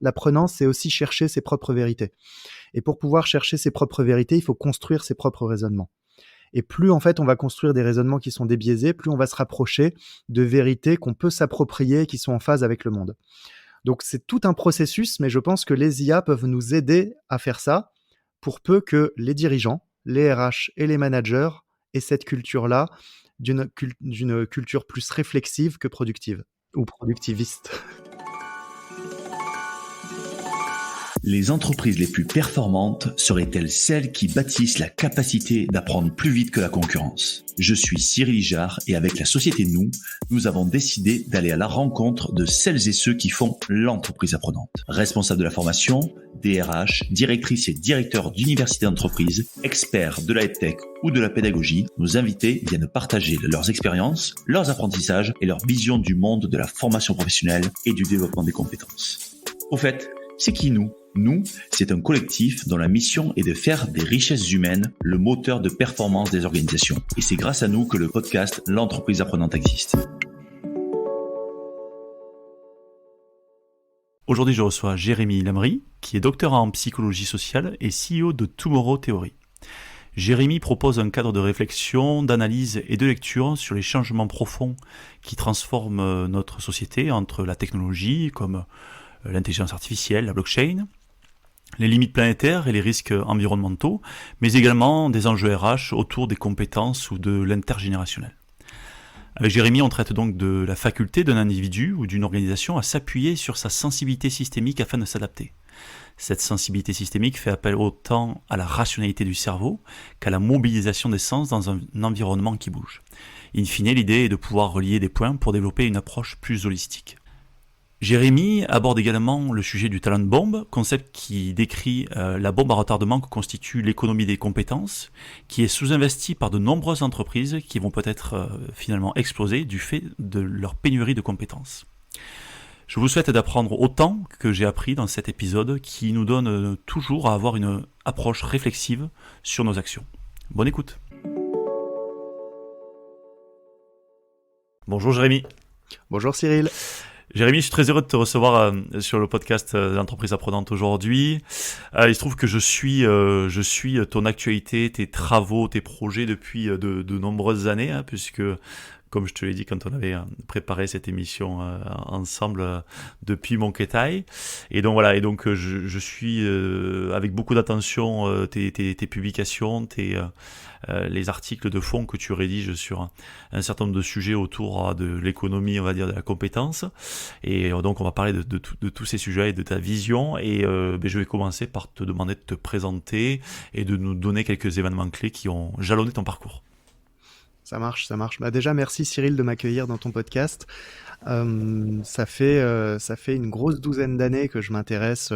l'apprenant, c'est aussi chercher ses propres vérités. Et pour pouvoir chercher ses propres vérités, il faut construire ses propres raisonnements. Et plus en fait on va construire des raisonnements qui sont débiaisés, plus on va se rapprocher de vérités qu'on peut s'approprier, qui sont en phase avec le monde. Donc c'est tout un processus, mais je pense que les IA peuvent nous aider à faire ça, pour peu que les dirigeants, les RH et les managers aient cette culture-là, d'une culture plus réflexive que productive, ou productiviste. Les entreprises les plus performantes seraient-elles celles qui bâtissent la capacité d'apprendre plus vite que la concurrence? Je suis Cyril Ijard et avec la société nous avons décidé d'aller à la rencontre de celles et ceux qui font l'entreprise apprenante. Responsables de la formation, DRH, directrices et directeurs d'universités d'entreprise, experts de la tech ou de la pédagogie, nos invités viennent partager leurs expériences, leurs apprentissages et leur vision du monde de la formation professionnelle et du développement des compétences. Au fait, c'est qui nous? Nous, c'est un collectif dont la mission est de faire des richesses humaines le moteur de performance des organisations. Et c'est grâce à nous que le podcast L'entreprise apprenante existe. Aujourd'hui, je reçois Jérémy Lamry, qui est docteur en psychologie sociale et CEO de Tomorrow Theory. Jérémy propose un cadre de réflexion, d'analyse et de lecture sur les changements profonds qui transforment notre société entre la technologie, comme l'intelligence artificielle, la blockchain, les limites planétaires et les risques environnementaux, mais également des enjeux RH autour des compétences ou de l'intergénérationnel. Avec Jérémy, on traite donc de la faculté d'un individu ou d'une organisation à s'appuyer sur sa sensibilité systémique afin de s'adapter. Cette sensibilité systémique fait appel autant à la rationalité du cerveau qu'à la mobilisation des sens dans un environnement qui bouge. In fine, l'idée est de pouvoir relier des points pour développer une approche plus holistique. Jérémy aborde également le sujet du talent bomb, concept qui décrit la bombe à retardement que constitue l'économie des compétences, qui est sous-investie par de nombreuses entreprises qui vont peut-être finalement exploser du fait de leur pénurie de compétences. Je vous souhaite d'apprendre autant que j'ai appris dans cet épisode qui nous donne toujours à avoir une approche réflexive sur nos actions. Bonne écoute. Bonjour Jérémy. Bonjour Cyril. Jérémy, je suis très heureux de te recevoir sur le podcast d'Entreprise apprenante aujourd'hui. Il se trouve que je suis ton actualité, tes travaux, tes projets depuis de nombreuses années, puisque, comme je te l'ai dit quand on avait préparé cette émission ensemble depuis Monketai. Et donc voilà, je suis avec beaucoup d'attention tes publications, les articles de fond que tu rédiges sur un certain nombre de sujets autour de l'économie, on va dire, de la compétence. Et donc on va parler de tous ces sujets et de ta vision. Et je vais commencer par te demander de te présenter et de nous donner quelques événements clés qui ont jalonné ton parcours. Ça marche. Déjà, merci Cyril de m'accueillir dans ton podcast. Ça fait une grosse douzaine d'années que je m'intéresse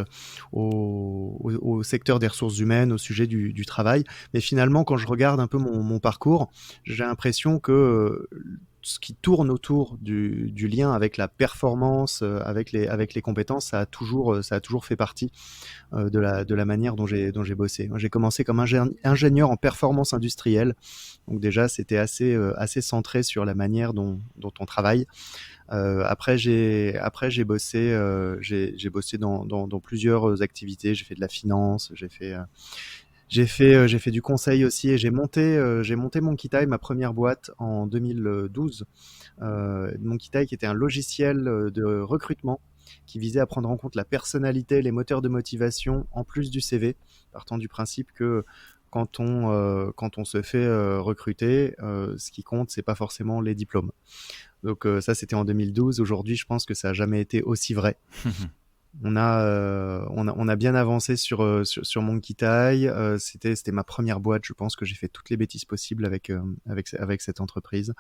au secteur des ressources humaines, au sujet du travail. Mais finalement, quand je regarde un peu mon parcours, j'ai l'impression que ce qui tourne autour du lien avec la performance, avec les compétences, ça a toujours fait partie de la manière dont j'ai bossé. Moi, j'ai commencé comme ingénieur en performance industrielle. Donc déjà, c'était assez centré sur la manière dont on travaille. Après j'ai bossé dans plusieurs activités. J'ai fait de la finance, j'ai fait du conseil aussi, et j'ai monté Monkey ma première boîte en 2012. Monkey qui était un logiciel de recrutement qui visait à prendre en compte la personnalité, les moteurs de motivation en plus du CV, partant du principe que quand on se fait recruter, ce qui compte, c'est pas forcément les diplômes. Donc ça, c'était en 2012. Aujourd'hui, je pense que ça a jamais été aussi vrai. On a bien avancé sur Monkey. C'était ma première boîte. Je pense que j'ai fait toutes les bêtises possibles avec cette entreprise.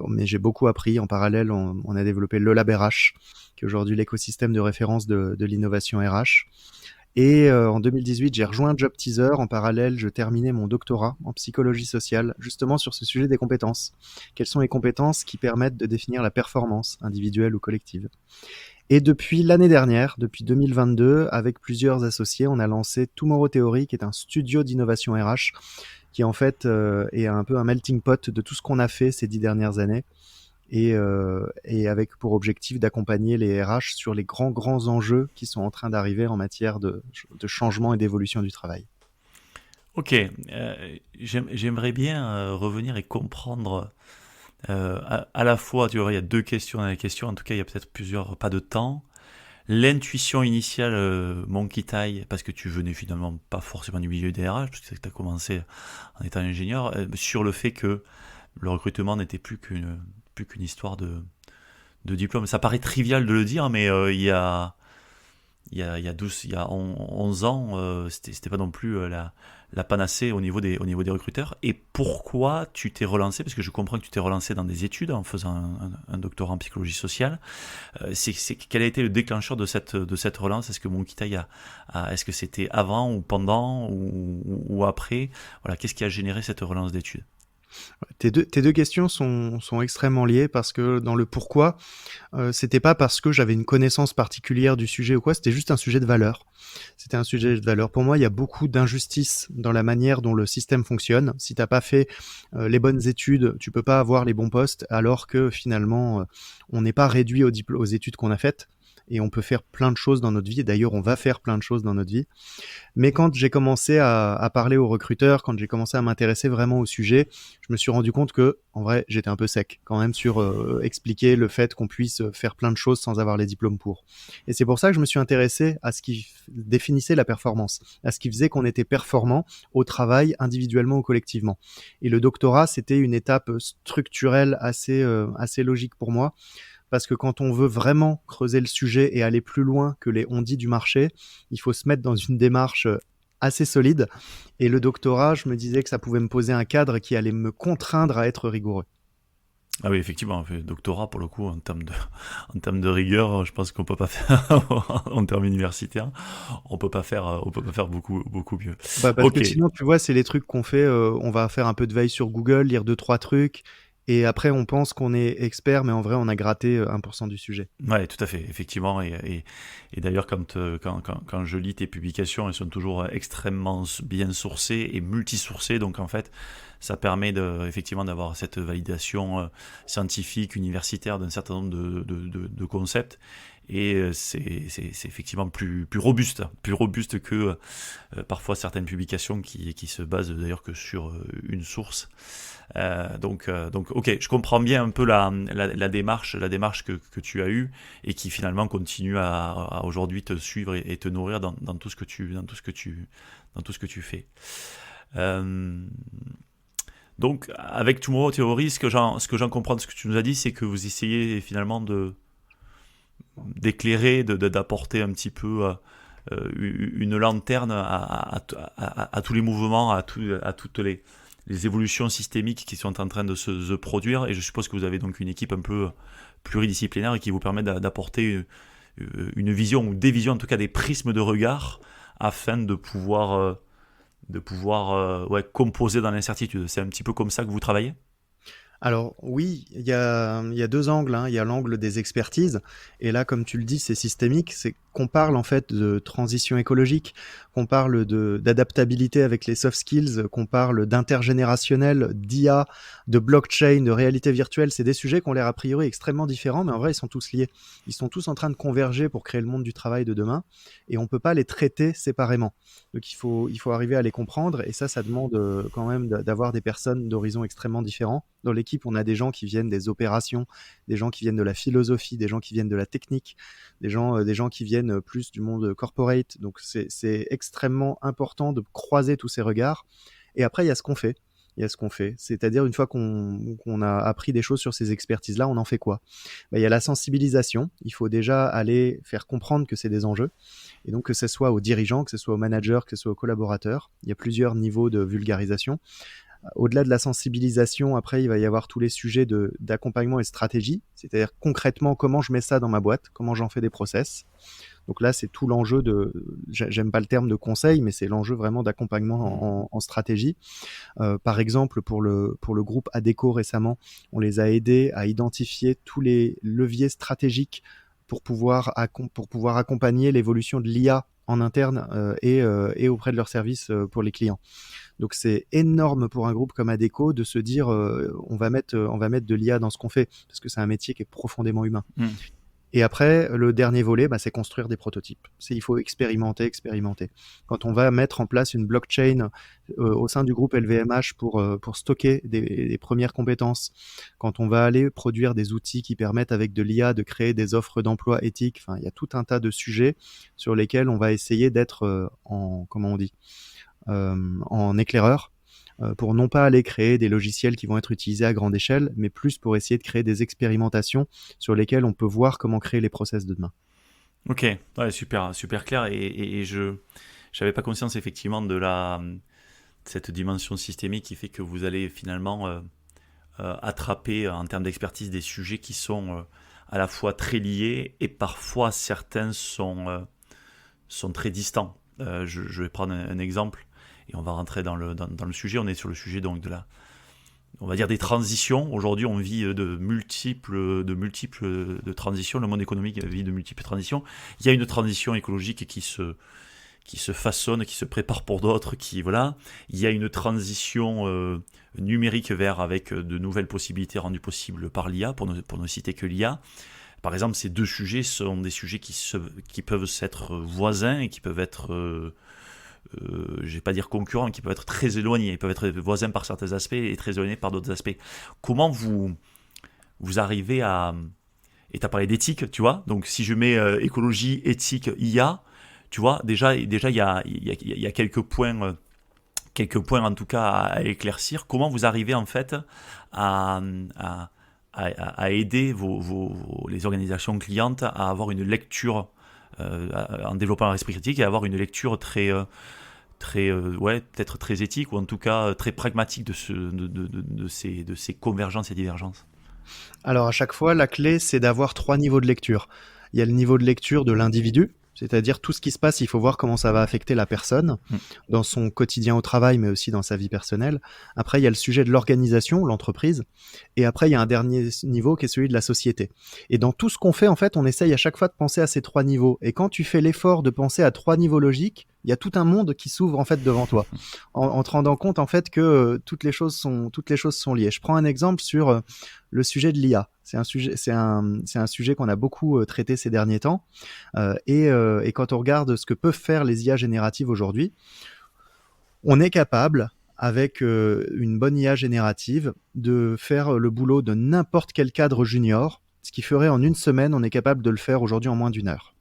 Mais j'ai beaucoup appris. En parallèle, on a développé le Lab RH, qui est aujourd'hui l'écosystème de référence de l'innovation RH. Et en 2018, j'ai rejoint Job Teaser. En parallèle, je terminais mon doctorat en psychologie sociale, justement sur ce sujet des compétences. Quelles sont les compétences qui permettent de définir la performance individuelle ou collective? Et depuis l'année dernière, depuis 2022, avec plusieurs associés, on a lancé Tomorrow Theory, qui est un studio d'innovation RH, qui en fait est un peu un melting pot de tout ce qu'on a fait ces 10 dernières années. et avec pour objectif d'accompagner les RH sur les grands enjeux qui sont en train d'arriver en matière de changement et d'évolution du travail. Ok, j'aimerais bien revenir et comprendre à la fois, tu vois, il y a deux questions dans la question, en tout cas il y a peut-être plusieurs pas de temps. L'intuition initiale, Monkey Tie, parce que tu venais finalement pas forcément du milieu des RH, parce que tu as commencé en étant ingénieur, sur le fait que le recrutement n'était plus qu'une histoire de diplôme. Ça paraît trivial de le dire, mais il y a 12, il y a 11 ans, c'était pas non plus la panacée au niveau des recruteurs. Et pourquoi tu t'es relancé? Parce que je comprends que tu t'es relancé dans des études en faisant un doctorat en psychologie sociale. Quel a été le déclencheur de cette relance? Est-ce que Monkey Tie est-ce que c'était avant ou pendant ou après? Voilà, qu'est-ce qui a généré cette relance d'études? Tes deux questions sont extrêmement liées parce que dans le pourquoi, c'était pas parce que j'avais une connaissance particulière du sujet ou quoi, c'était juste un sujet de valeur. C'était un sujet de valeur. Pour moi, il y a beaucoup d'injustices dans la manière dont le système fonctionne. Si t'as pas fait les bonnes études, tu peux pas avoir les bons postes, alors que finalement, on n'est pas réduit aux études qu'on a faites. Et on peut faire plein de choses dans notre vie. Et d'ailleurs, on va faire plein de choses dans notre vie. Mais quand j'ai commencé à parler aux recruteurs, quand j'ai commencé à m'intéresser vraiment au sujet, je me suis rendu compte que, en vrai, j'étais un peu sec quand même sur expliquer le fait qu'on puisse faire plein de choses sans avoir les diplômes pour. Et c'est pour ça que je me suis intéressé à ce qui définissait la performance, à ce qui faisait qu'on était performant au travail, individuellement ou collectivement. Et le doctorat, c'était une étape structurelle assez logique pour moi. Parce que quand on veut vraiment creuser le sujet et aller plus loin que les on-dit du marché, il faut se mettre dans une démarche assez solide. Et le doctorat, je me disais que ça pouvait me poser un cadre qui allait me contraindre à être rigoureux. Ah oui, effectivement, le doctorat, pour le coup, en termes de rigueur, je pense qu'on peut pas faire, en termes universitaires, on peut pas faire beaucoup mieux. Bah parce que Ok. sinon, tu vois, c'est les trucs qu'on fait, on va faire un peu de veille sur Google, lire 2-3 trucs, et après on pense qu'on est expert, mais en vrai on a gratté 1% du sujet. Ouais, tout à fait, effectivement. Et d'ailleurs, quand je lis tes publications, elles sont toujours extrêmement bien sourcées et multisourcées. Donc, en fait, ça permet effectivement d'avoir cette validation scientifique, universitaire d'un certain nombre de concepts. Et c'est effectivement plus robuste que parfois certaines publications qui se basent d'ailleurs que sur une source. Donc, ok, je comprends bien un peu la démarche que tu as eue et qui finalement continue à aujourd'hui te suivre et te nourrir dans tout ce que tu fais. Euh, donc, avec Tomorrow Theory, ce que j'en comprends de ce que tu nous as dit, c'est que vous essayez finalement d'éclairer, d'apporter un petit peu une lanterne à tous les mouvements, à toutes les évolutions systémiques qui sont en train de se produire. Et je suppose que vous avez donc une équipe un peu pluridisciplinaire et qui vous permet d'apporter une vision ou des visions, en tout cas des prismes de regard, afin de pouvoir ouais, composer dans l'incertitude. C'est un petit peu comme ça que vous travaillez? Alors oui, il y a deux angles, hein. Il y a l'angle des expertises, et là, comme tu le dis, c'est systémique. C'est qu'on parle en fait de transition écologique, qu'on parle d'adaptabilité avec les soft skills, qu'on parle d'intergénérationnel, d'IA, de blockchain, de réalité virtuelle. C'est des sujets qui ont l'air a priori extrêmement différents, mais en vrai, ils sont tous liés. Ils sont tous en train de converger pour créer le monde du travail de demain, et on peut pas les traiter séparément. Donc il faut arriver à les comprendre, et ça demande quand même d'avoir des personnes d'horizons extrêmement différents. Dans l'équipe, on a des gens qui viennent des opérations, des gens qui viennent de la philosophie, des gens qui viennent de la technique, des gens qui viennent plus du monde corporate. Donc c'est extrêmement important de croiser tous ces regards. Et après, il y a ce qu'on fait. Il y a ce qu'on fait. C'est-à-dire, une fois qu'on a appris des choses sur ces expertises-là, on en fait quoi? Il y a la sensibilisation. Il faut déjà aller faire comprendre que c'est des enjeux. Et donc, que ce soit aux dirigeants, que ce soit aux managers, que ce soit aux collaborateurs, il y a plusieurs niveaux de vulgarisation. Au-delà de la sensibilisation, après, il va y avoir tous les sujets d'accompagnement et de stratégie, c'est-à-dire concrètement comment je mets ça dans ma boîte, comment j'en fais des process. Donc là, c'est tout l'enjeu j'aime pas le terme de conseil, mais c'est l'enjeu vraiment d'accompagnement en stratégie. Par exemple, pour le groupe Adecco récemment, on les a aidés à identifier tous les leviers stratégiques pour pouvoir accompagner l'évolution de l'IA en interne et auprès de leurs services pour les clients. Donc c'est énorme pour un groupe comme Adecco de se dire on va mettre de l'IA dans ce qu'on fait, parce que c'est un métier qui est profondément humain. Et après, le dernier volet, c'est construire des prototypes. Il faut expérimenter. Quand on va mettre en place une blockchain au sein du groupe LVMH pour stocker des premières compétences, quand on va aller produire des outils qui permettent avec de l'IA de créer des offres d'emploi éthiques, il y a tout un tas de sujets sur lesquels on va essayer d'être en éclaireur, pour non pas aller créer des logiciels qui vont être utilisés à grande échelle, mais plus pour essayer de créer des expérimentations sur lesquelles on peut voir comment créer les process de demain. Ok, ouais, super, super clair. Et je n'avais pas conscience effectivement de cette dimension systémique qui fait que vous allez finalement attraper en termes d'expertise des sujets qui sont à la fois très liés et parfois certains sont très distants. Je vais prendre un exemple. Et on va rentrer dans le sujet. On est sur le sujet donc on va dire des transitions. Aujourd'hui, on vit de multiples transitions. Le monde économique vit de multiples transitions. Il y a une transition écologique qui se façonne, qui se prépare pour d'autres. Il y a une transition numérique avec de nouvelles possibilités rendues possibles par l'IA, pour ne citer que l'IA. Par exemple, ces deux sujets sont des sujets qui peuvent être voisins et qui peuvent être je ne vais pas dire concurrents, qui peuvent être très éloignés. Ils peuvent être voisins par certains aspects et très éloignés par d'autres aspects. Comment vous arrivez à... Et tu as parlé d'éthique, tu vois. Donc si je mets écologie, éthique, IA, tu vois, déjà il y a quelques points en tout cas à éclaircir. Comment vous arrivez en fait à aider les organisations clientes à avoir une lecture en développant leur esprit critique et avoir une lecture peut-être très éthique ou en tout cas très pragmatique de ces convergences et divergences? Alors à chaque fois, la clé, c'est d'avoir 3 niveaux de lecture. Il y a le niveau de lecture de l'individu, c'est-à-dire tout ce qui se passe, il faut voir comment ça va affecter la personne dans son quotidien au travail, mais aussi dans sa vie personnelle. Après, il y a le sujet de l'organisation, l'entreprise. Et après, il y a un dernier niveau qui est celui de la société. Et dans tout ce qu'on fait, en fait, on essaye à chaque fois de penser à ces 3 niveaux. Et quand tu fais l'effort de penser à 3 niveaux logiques, il y a tout un monde qui s'ouvre en fait devant toi, en te rendant compte en fait que toutes les choses sont liées. Je prends un exemple sur le sujet de l'IA. C'est un sujet qu'on a beaucoup traité ces derniers temps. Et quand on regarde ce que peuvent faire les IA génératives aujourd'hui, on est capable, avec une bonne IA générative, de faire le boulot de n'importe quel cadre junior. Ce qui ferait en une semaine, on est capable de le faire aujourd'hui en moins d'1 heure.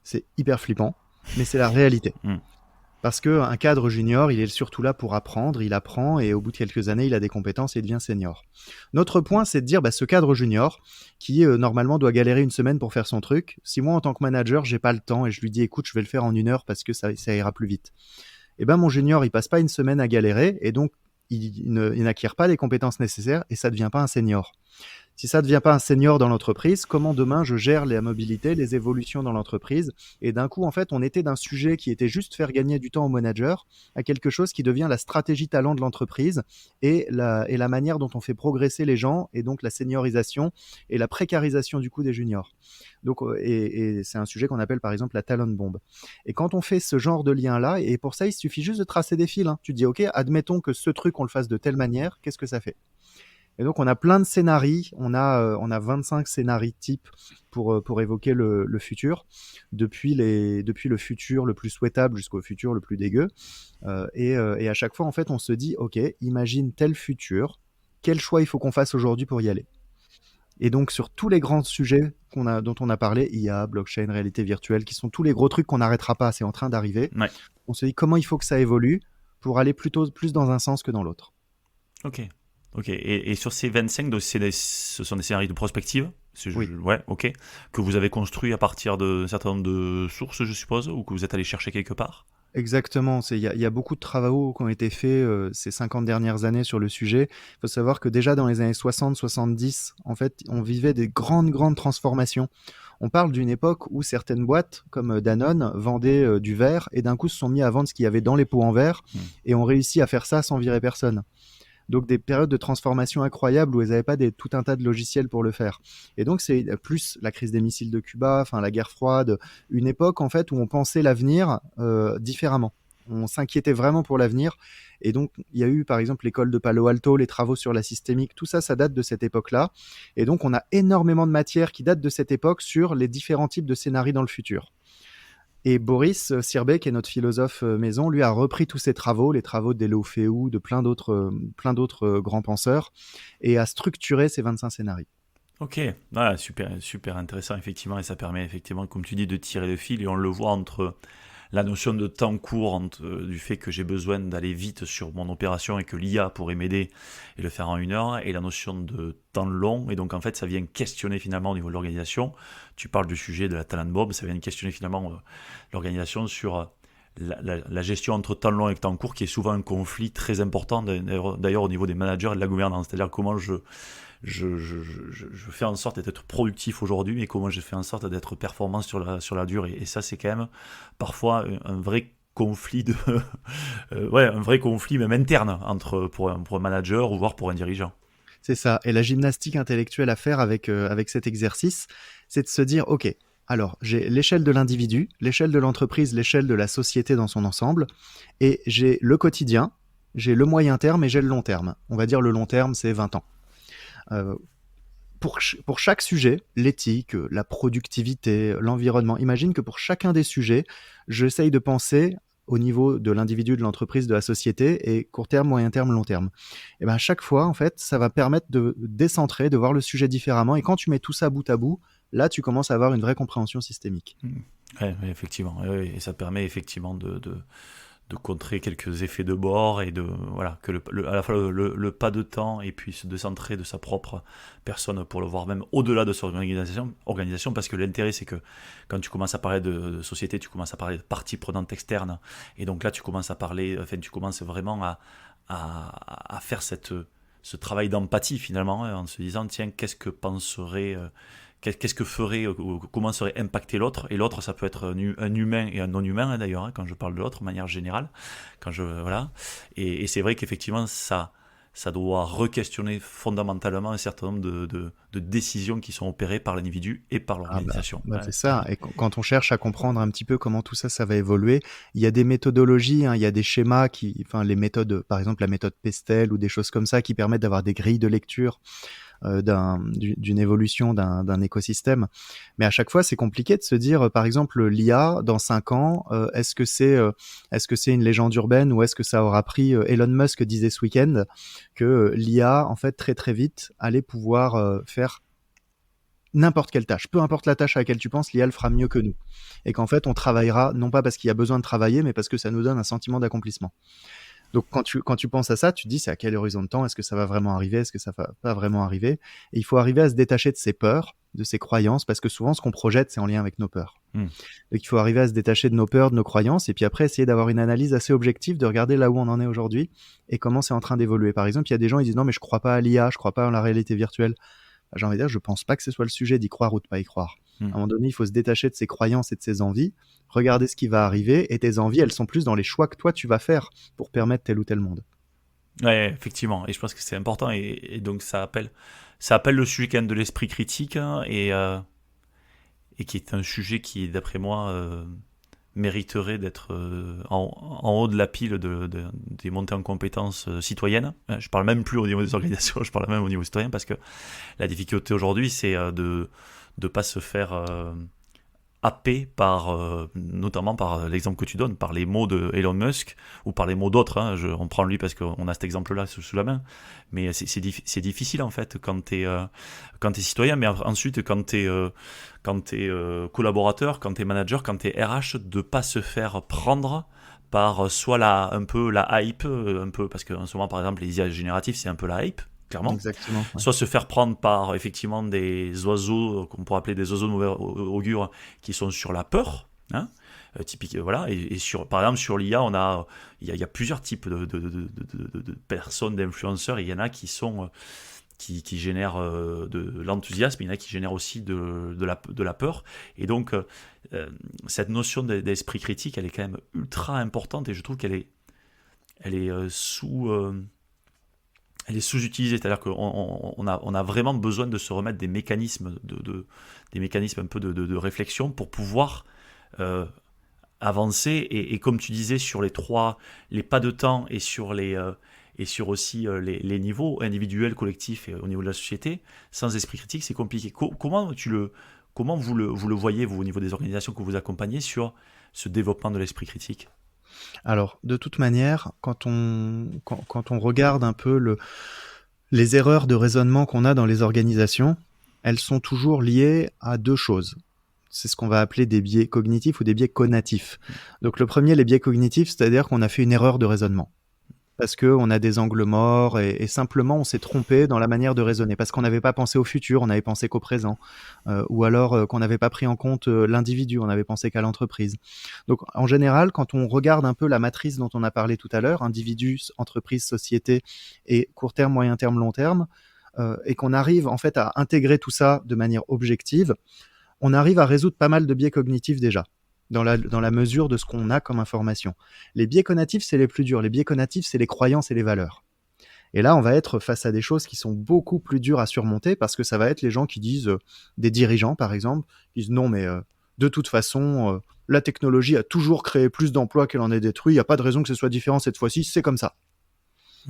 C'est hyper flippant, mais c'est la réalité. Parce qu'un cadre junior, il est surtout là pour apprendre, il apprend et au bout de quelques années, il a des compétences et il devient senior. Notre point, c'est de dire, ce cadre junior, qui normalement doit galérer 1 semaine pour faire son truc, si moi en tant que manager, j'ai pas le temps et je lui dis, écoute, je vais le faire en 1 heure parce que ça ira plus vite. Mon junior, il passe pas 1 semaine à galérer et donc il n'acquiert pas les compétences nécessaires et ça devient pas un senior. Si ça ne devient pas un senior dans l'entreprise, comment demain je gère la mobilité, les évolutions dans l'entreprise? Et d'un coup, en fait, on était d'un sujet qui était juste faire gagner du temps au manager à quelque chose qui devient la stratégie talent de l'entreprise et la manière dont on fait progresser les gens et donc la seniorisation et la précarisation du coup des juniors. Donc, et c'est un sujet qu'on appelle par exemple la talent bombe. Et quand on fait ce genre de lien-là, et pour ça, il suffit juste de tracer des fils. Tu te dis, OK, admettons que ce truc, on le fasse de telle manière, qu'est-ce que ça fait? Et donc, on a plein de scénarios. On a 25 scénarios types pour évoquer le futur, depuis le futur le plus souhaitable jusqu'au futur le plus dégueu. Et à chaque fois, en fait, on se dit, OK, imagine tel futur. Quel choix il faut qu'on fasse aujourd'hui pour y aller? Et donc, sur tous les grands sujets dont on a parlé, IA, blockchain, réalité virtuelle, qui sont tous les gros trucs qu'on n'arrêtera pas, c'est en train d'arriver. Ouais. On se dit comment il faut que ça évolue pour aller plus dans un sens que dans l'autre. Ok. Et sur ces 25, donc ce sont des scénarios de prospective, Oui. Ouais, ok. Que vous avez construit à partir d'un certain nombre de sources, je suppose, ou que vous êtes allé chercher quelque part? Exactement, il y a beaucoup de travaux qui ont été faits ces 50 dernières années sur le sujet. Il faut savoir que déjà dans les années 60-70, en fait, on vivait des grandes transformations. On parle d'une époque où certaines boîtes, comme Danone, vendaient du verre et d'un coup se sont mis à vendre ce qu'il y avait dans les pots en verre et ont réussi à faire ça sans virer personne. Donc des périodes de transformation incroyables où ils n'avaient pas tout un tas de logiciels pour le faire. Et donc c'est plus la crise des missiles de Cuba, la guerre froide, une époque en fait où on pensait l'avenir différemment. on s'inquiétait vraiment pour l'avenir. Et donc, il y a eu, par exemple, l'école de Palo Alto, les travaux sur la systémique, tout ça, ça date de cette époque-là. Et donc, on a énormément de matière qui date de cette époque sur les différents types de scénarios dans le futur. Et Boris Cyrbeck, qui est notre philosophe maison, lui a repris tous ces travaux, les travaux d'Elo Féou, de plein d'autres grands penseurs, et a structuré ces 25 scénarios. Ok, voilà, super, super intéressant effectivement, et ça permet effectivement, comme tu dis, de tirer le fil, et on le voit entre la notion de temps court, du fait que j'ai besoin d'aller vite sur mon opération et que l'IA pourrait m'aider et le faire en 1 heure, et la notion de temps long, et donc en fait ça vient questionner finalement au niveau de l'organisation. Tu parles du sujet de la talent bomb, ça vient questionner finalement l'organisation sur la gestion entre temps long et temps court, qui est souvent un conflit très important d'ailleurs au niveau des managers et de la gouvernance, c'est-à-dire comment je fais en sorte d'être productif aujourd'hui, mais comment je fais en sorte d'être performant sur la durée. Et ça, c'est quand même parfois un vrai conflit un vrai conflit même interne pour un manager ou voire pour un dirigeant. C'est ça. Et la gymnastique intellectuelle à faire avec cet exercice, c'est de se dire, OK, alors j'ai l'échelle de l'individu, l'échelle de l'entreprise, l'échelle de la société dans son ensemble, et j'ai le quotidien, j'ai le moyen terme et j'ai le long terme. On va dire le long terme, c'est 20 ans. Pour chaque sujet, l'éthique, la productivité, l'environnement, imagine que pour chacun des sujets, j'essaye de penser au niveau de l'individu, de l'entreprise, de la société, et court terme, moyen terme, long terme. Et ben à chaque fois, en fait, ça va permettre de décentrer, de voir le sujet différemment. Et quand tu mets tout ça bout à bout, là, tu commences à avoir une vraie compréhension systémique. Ouais, effectivement. Et ça permet effectivement de contrer quelques effets de bord et voilà, que à la fois le pas de temps et puis se décentrer de sa propre personne pour le voir même au-delà de son organisation, parce que l'intérêt c'est que quand tu commences à parler de société, tu commences à parler de parties prenantes externes, et donc là tu commences tu commences vraiment à faire ce travail d'empathie finalement, en se disant tiens, qu'est-ce que penserait qu'est-ce que ferait, comment serait impacté l'autre, et l'autre ça peut être un humain et un non-humain d'ailleurs, quand je parle de l'autre de manière générale, voilà, et c'est vrai qu'effectivement ça doit re-questionner fondamentalement un certain nombre de décisions qui sont opérées par l'individu et par l'organisation. C'est ça, et quand on cherche à comprendre un petit peu comment tout ça va évoluer, il y a des méthodologies, il y a des schémas les méthodes, par exemple la méthode Pestel ou des choses comme ça qui permettent d'avoir des grilles de lecture d'une évolution d'un écosystème. Mais à chaque fois, c'est compliqué de se dire, par exemple, l'IA, dans 5 ans, est-ce que c'est une légende urbaine, ou est-ce que ça aura pris... Elon Musk disait ce week-end que l'IA, en fait, très très vite, allait pouvoir faire n'importe quelle tâche. Peu importe la tâche à laquelle tu penses, l'IA le fera mieux que nous. Et qu'en fait, on travaillera, non pas parce qu'il y a besoin de travailler, mais parce que ça nous donne un sentiment d'accomplissement. Donc quand tu penses à ça, tu te dis c'est à quel horizon de temps, est-ce que ça va vraiment arriver, est-ce que ça va pas vraiment arriver? Et il faut arriver à se détacher de ses peurs, de ses croyances, parce que souvent ce qu'on projette, c'est en lien avec nos peurs. Donc il faut arriver à se détacher de nos peurs, de nos croyances, et puis après essayer d'avoir une analyse assez objective, de regarder là où on en est aujourd'hui et comment c'est en train d'évoluer. Par exemple, il y a des gens qui disent non mais je crois pas à l'IA, je crois pas à la réalité virtuelle. J'ai envie de dire, je pense pas que ce soit le sujet d'y croire ou de pas y croire. À un moment donné, il faut se détacher de ses croyances et de ses envies, regarder ce qui va arriver, et tes envies, elles sont plus dans les choix que toi tu vas faire pour permettre tel ou tel monde. Ouais, effectivement, et je pense que c'est important, et donc ça appelle le sujet quand même de l'esprit critique, hein, et qui est un sujet qui, d'après moi, mériterait d'être en haut de la pile des montées en compétences citoyennes. Je parle même plus au niveau des organisations, je parle même au niveau citoyen, parce que la difficulté aujourd'hui, c'est de ne pas se faire happé notamment par l'exemple que tu donnes, par les mots de Elon Musk ou par les mots d'autres, hein. On prend lui parce qu'on a cet exemple-là sous la main, mais c'est difficile en fait quand t'es citoyen, mais ensuite quand t'es collaborateur, quand t'es manager, quand t'es RH, de pas se faire prendre par soit un peu la hype, un peu, parce qu'en ce moment par exemple les IA génératifs c'est un peu la hype, clairement. Exactement, ouais. Soit se faire prendre par effectivement des oiseaux qu'on pourrait appeler des oiseaux de mauvais augure, qui sont sur la peur, hein, typique, voilà. Et par exemple sur l'IA, il y a plusieurs types de personnes, d'influenceurs. Il y en a qui sont qui génèrent de l'enthousiasme, il y en a qui génèrent aussi de la peur. Et donc cette notion d'esprit critique, elle est quand même ultra importante, et je trouve qu'elle est sous-utilisée, c'est-à-dire qu'on a vraiment besoin de se remettre des mécanismes un peu de réflexion pour pouvoir avancer. Et comme tu disais, sur les pas de temps et sur aussi les niveaux individuels, collectifs et au niveau de la société, sans esprit critique, c'est compliqué. Comment vous le voyez, vous, au niveau des organisations que vous accompagnez, sur ce développement de l'esprit critique? Alors, de toute manière, quand on regarde un peu les erreurs de raisonnement qu'on a dans les organisations, elles sont toujours liées à deux choses. C'est ce qu'on va appeler des biais cognitifs ou des biais conatifs. Donc le premier, les biais cognitifs, c'est-à-dire qu'on a fait une erreur de raisonnement. Parce qu'on a des angles morts et simplement on s'est trompé dans la manière de raisonner. Parce qu'on n'avait pas pensé au futur, on n'avait pensé qu'au présent. Ou alors qu'on n'avait pas pris en compte l'individu, on n'avait pensé qu'à l'entreprise. Donc en général, quand on regarde un peu la matrice dont on a parlé tout à l'heure, individu, entreprise, société et court terme, moyen terme, long terme, et qu'on arrive en fait à intégrer tout ça de manière objective, on arrive à résoudre pas mal de biais cognitifs déjà, dans la mesure de ce qu'on a comme information. Les biais conatifs, c'est les plus durs. Les biais conatifs, c'est les croyances et les valeurs. Et là, on va être face à des choses qui sont beaucoup plus dures à surmonter parce que ça va être les gens qui disent, des dirigeants par exemple, qui disent non mais de toute façon, la technologie a toujours créé plus d'emplois qu'elle en est détruit, il n'y a pas de raison que ce soit différent cette fois-ci, c'est comme ça.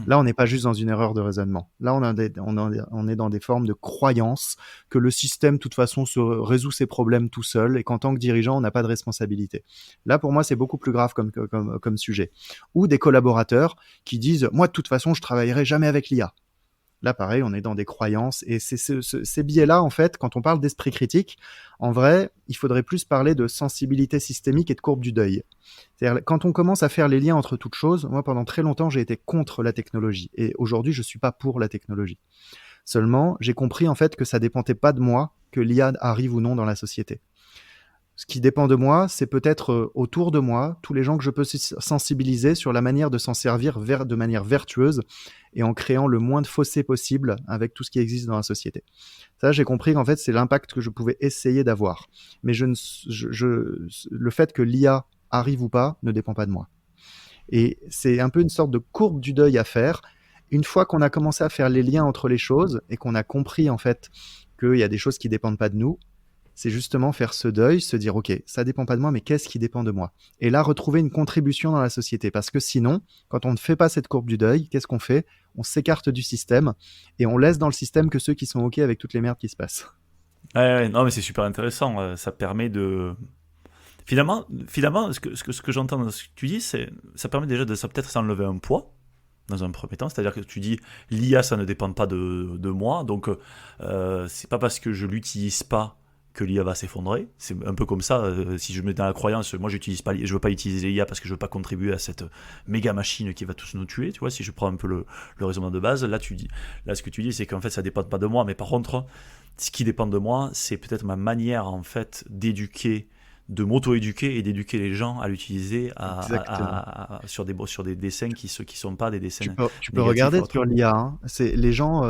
Là, on n'est pas juste dans une erreur de raisonnement. Là, on est dans des formes de croyances que le système, de toute façon, se résout ses problèmes tout seul et qu'en tant que dirigeant, on n'a pas de responsabilité. Là, pour moi, c'est beaucoup plus grave comme sujet. Ou des collaborateurs qui disent « Moi, de toute façon, je travaillerai jamais avec l'IA ». Là, pareil, on est dans des croyances. Et c'est ces biais-là, en fait, quand on parle d'esprit critique, en vrai, il faudrait plus parler de sensibilité systémique et de courbe du deuil. C'est-à-dire, quand on commence à faire les liens entre toutes choses, moi, pendant très longtemps, j'ai été contre la technologie. Et aujourd'hui, je ne suis pas pour la technologie. Seulement, j'ai compris, en fait, que ça ne dépendait pas de moi que l'IA arrive ou non dans la société. Ce qui dépend de moi, c'est peut-être autour de moi, tous les gens que je peux sensibiliser sur la manière de s'en servir de manière vertueuse et en créant le moins de fossé possible avec tout ce qui existe dans la société. Ça, j'ai compris qu'en fait, c'est l'impact que je pouvais essayer d'avoir. Mais le fait que l'IA arrive ou pas ne dépend pas de moi. Et c'est un peu une sorte de courbe du deuil à faire. Une fois qu'on a commencé à faire les liens entre les choses et qu'on a compris en fait qu'il y a des choses qui dépendent pas de nous, c'est justement faire ce deuil, se dire ok, ça dépend pas de moi, mais qu'est-ce qui dépend de moi? Et là, retrouver une contribution dans la société. Parce que sinon, quand on ne fait pas cette courbe du deuil, qu'est-ce qu'on fait? On s'écarte du système et on laisse dans le système que ceux qui sont ok avec toutes les merdes qui se passent. Ouais, non, mais c'est super intéressant. Ça permet de. Finalement, ce que j'entends dans ce que tu dis, ça permet déjà de ça peut-être s'enlever un poids dans un premier temps. C'est-à-dire que tu dis l'IA, ça ne dépend pas de moi. Donc, c'est pas parce que je l'utilise pas que l'IA va s'effondrer. C'est un peu comme ça. Si je mets dans la croyance, moi je veux pas utiliser l'IA parce que je veux pas contribuer à cette méga machine qui va tous nous tuer. Tu vois, si je prends un peu le raisonnement de base, là ce que tu dis, c'est qu'en fait ça dépend pas de moi, mais par contre, ce qui dépend de moi, c'est peut-être ma manière en fait d'éduquer, de m'auto-éduquer et d'éduquer les gens à l'utiliser sur des dessins qui sont pas des dessins Tu peux regarder sur l'IA. Hein. Les gens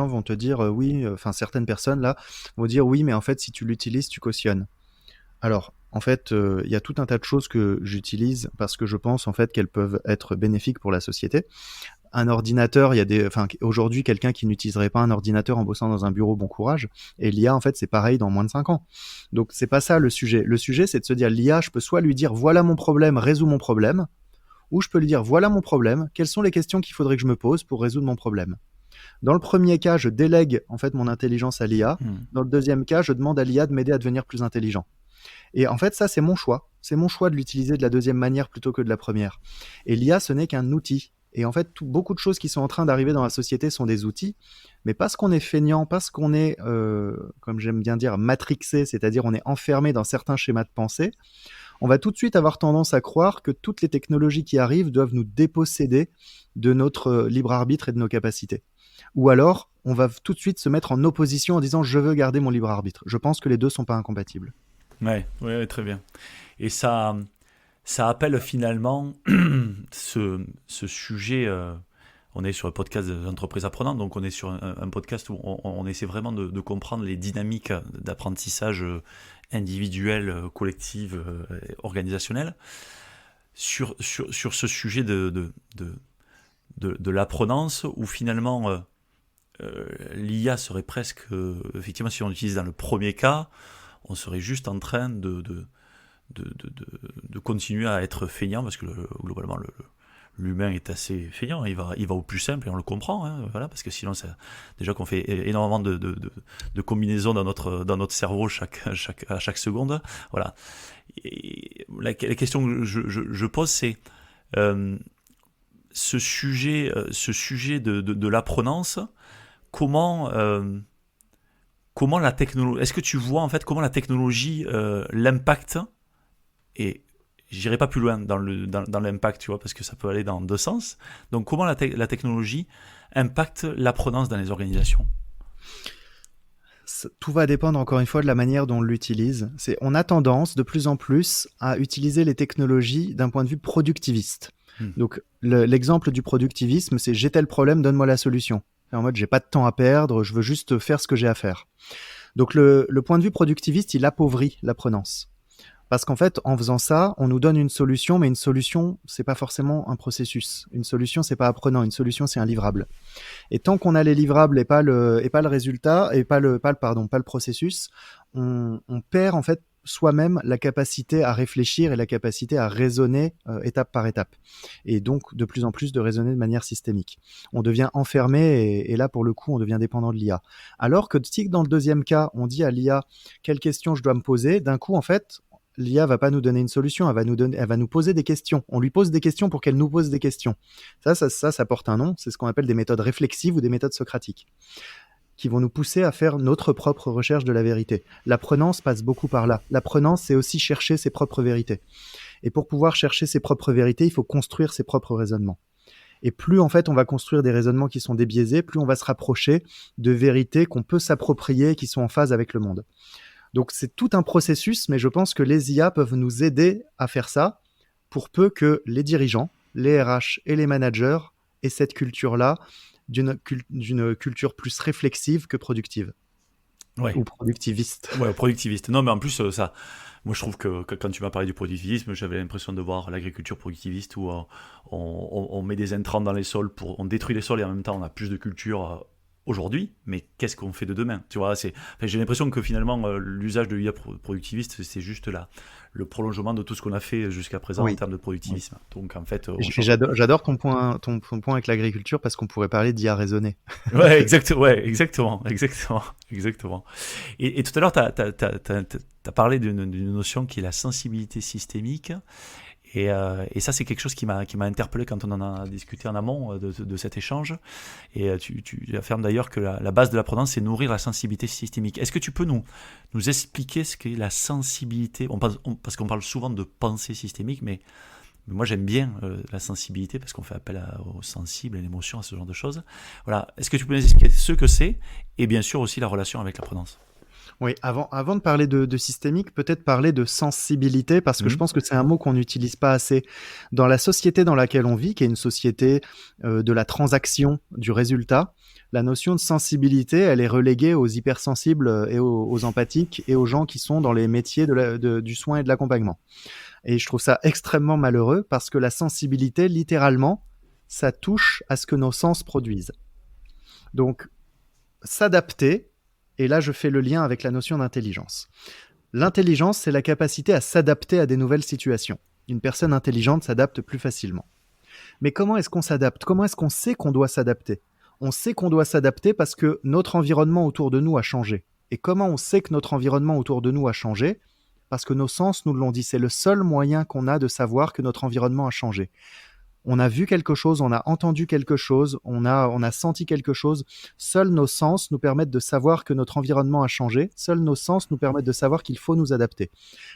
vont te dire oui, enfin certaines personnes là vont dire oui, mais en fait si tu l'utilises, tu cautionnes. Alors en fait, il y a tout un tas de choses que j'utilise parce que je pense en fait qu'elles peuvent être bénéfiques pour la société. Un ordinateur, aujourd'hui, quelqu'un qui n'utiliserait pas un ordinateur en bossant dans un bureau, bon courage. Et l'IA, en fait, c'est pareil dans moins de 5 ans. Donc, c'est pas ça le sujet. Le sujet, c'est de se dire, l'IA, je peux soit lui dire, voilà mon problème, résous mon problème, ou je peux lui dire, voilà mon problème, quelles sont les questions qu'il faudrait que je me pose pour résoudre mon problème. Dans le premier cas, je délègue, en fait, mon intelligence à l'IA. Dans le deuxième cas, je demande à l'IA de m'aider à devenir plus intelligent. Et en fait, ça, c'est mon choix. C'est mon choix de l'utiliser de la deuxième manière plutôt que de la première. Et l'IA, ce n'est qu'un outil. Et en fait, beaucoup de choses qui sont en train d'arriver dans la société sont des outils, mais parce qu'on est feignant, parce qu'on est, comme j'aime bien dire, matrixé, c'est-à-dire on est enfermé dans certains schémas de pensée, on va tout de suite avoir tendance à croire que toutes les technologies qui arrivent doivent nous déposséder de notre libre arbitre et de nos capacités. Ou alors, on va tout de suite se mettre en opposition en disant « je veux garder mon libre arbitre ». Je pense que les deux ne sont pas incompatibles. Ouais, très bien. Et ça appelle finalement ce sujet. On est sur le podcast des entreprises apprenantes, donc on est sur un podcast où on essaie vraiment de comprendre les dynamiques d'apprentissage individuel, collectif, organisationnel. Sur ce sujet de l'apprenance, où finalement l'IA serait presque, effectivement, si on l'utilise dans le premier cas, on serait juste en train de de continuer à être feignant, parce que globalement, l'humain est assez feignant, il va au plus simple et on le comprend, hein, voilà, parce que sinon, déjà qu'on fait énormément de combinaisons dans notre cerveau à chaque seconde, voilà. Et la question que je pose, c'est ce sujet de l'apprenance, comment la technologie, est-ce que tu vois en fait comment la technologie l'impacte, et j'irai pas plus loin dans l'impact, tu vois, parce que ça peut aller dans deux sens. Donc comment la technologie impacte l'apprenance dans les organisations? Tout va dépendre encore une fois de la manière dont on l'utilise. On a tendance de plus en plus à utiliser les technologies d'un point de vue productiviste. Donc l'exemple du productivisme, c'est j'ai tel problème, donne-moi la solution. En mode j'ai pas de temps à perdre, je veux juste faire ce que j'ai à faire. Donc le point de vue productiviste, il appauvrit l'apprenance. Parce qu'en fait, en faisant ça, on nous donne une solution, mais une solution, c'est pas forcément un processus. Une solution, c'est pas apprenant. Une solution, c'est un livrable. Et tant qu'on a les livrables et pas le résultat, et pas le processus, on perd en fait soi-même la capacité à réfléchir et la capacité à raisonner étape par étape. Et donc, de plus en plus, de raisonner de manière systémique. On devient enfermé et là, pour le coup, on devient dépendant de l'IA. Alors que si dans le deuxième cas, on dit à l'IA quelle question je dois me poser, d'un coup, en fait, l'IA va pas nous donner une solution, elle va nous poser des questions. On lui pose des questions pour qu'elle nous pose des questions. Ça porte un nom, c'est ce qu'on appelle des méthodes réflexives ou des méthodes socratiques, qui vont nous pousser à faire notre propre recherche de la vérité. L'apprenance passe beaucoup par là. L'apprenance, c'est aussi chercher ses propres vérités. Et pour pouvoir chercher ses propres vérités, il faut construire ses propres raisonnements. Et plus, en fait, on va construire des raisonnements qui sont débiaisés, plus on va se rapprocher de vérités qu'on peut s'approprier, qui sont en phase avec le monde. Donc c'est tout un processus, mais je pense que les IA peuvent nous aider à faire ça, pour peu que les dirigeants, les RH et les managers aient cette culture-là, d'une culture plus réflexive que productive. Ouais. Ou productiviste. Ouais, productiviste. Non, mais en plus, moi je trouve que quand tu m'as parlé du productivisme, j'avais l'impression de voir l'agriculture productiviste où on met des intrants dans les sols, on détruit les sols et en même temps on a plus de culture aujourd'hui, mais qu'est-ce qu'on fait de demain? Tu vois, j'ai l'impression que finalement l'usage de l'IA productiviste, c'est juste le prolongement de tout ce qu'on a fait jusqu'à présent en termes de productivisme. Donc en fait, j'adore ton point avec l'agriculture, parce qu'on pourrait parler d'IA raisonnée. Ouais, exactement. Et tout à l'heure, t'as parlé d'une notion qui est la sensibilité systémique. Et ça, c'est quelque chose qui m'a interpellé quand on en a discuté en amont de cet échange. Et tu affirmes d'ailleurs que la base de l'apprenance, c'est nourrir la sensibilité systémique. Est-ce que tu peux nous expliquer ce qu'est la sensibilité? Parce qu'on parle souvent de pensée systémique, mais moi j'aime bien la sensibilité, parce qu'on fait appel aux sensibles, à l'émotion, à ce genre de choses. Voilà. Est-ce que tu peux nous expliquer ce que c'est, et bien sûr aussi la relation avec l'apprenance? Oui, avant de parler de systémique, peut-être parler de sensibilité, parce que je pense que c'est un mot qu'on n'utilise pas assez. Dans la société dans laquelle on vit, qui est une société de la transaction, du résultat, la notion de sensibilité, elle est reléguée aux hypersensibles et aux empathiques et aux gens qui sont dans les métiers du soin et de l'accompagnement. Et je trouve ça extrêmement malheureux, parce que la sensibilité, littéralement, ça touche à ce que nos sens produisent. Donc, s'adapter. Et là, je fais le lien avec la notion d'intelligence. L'intelligence, c'est la capacité à s'adapter à des nouvelles situations. Une personne intelligente s'adapte plus facilement. Mais comment est-ce qu'on s'adapte? Comment est-ce qu'on sait qu'on doit s'adapter? On sait qu'on doit s'adapter parce que notre environnement autour de nous a changé. Et comment on sait que notre environnement autour de nous a changé? Parce que nos sens nous l'ont dit. C'est le seul moyen qu'on a de savoir que notre environnement a changé. On a vu quelque chose, on a entendu quelque chose, on a senti quelque chose. Seuls nos sens nous permettent de savoir que notre environnement a changé. Seuls nos sens nous permettent de savoir qu'il faut nous adapter.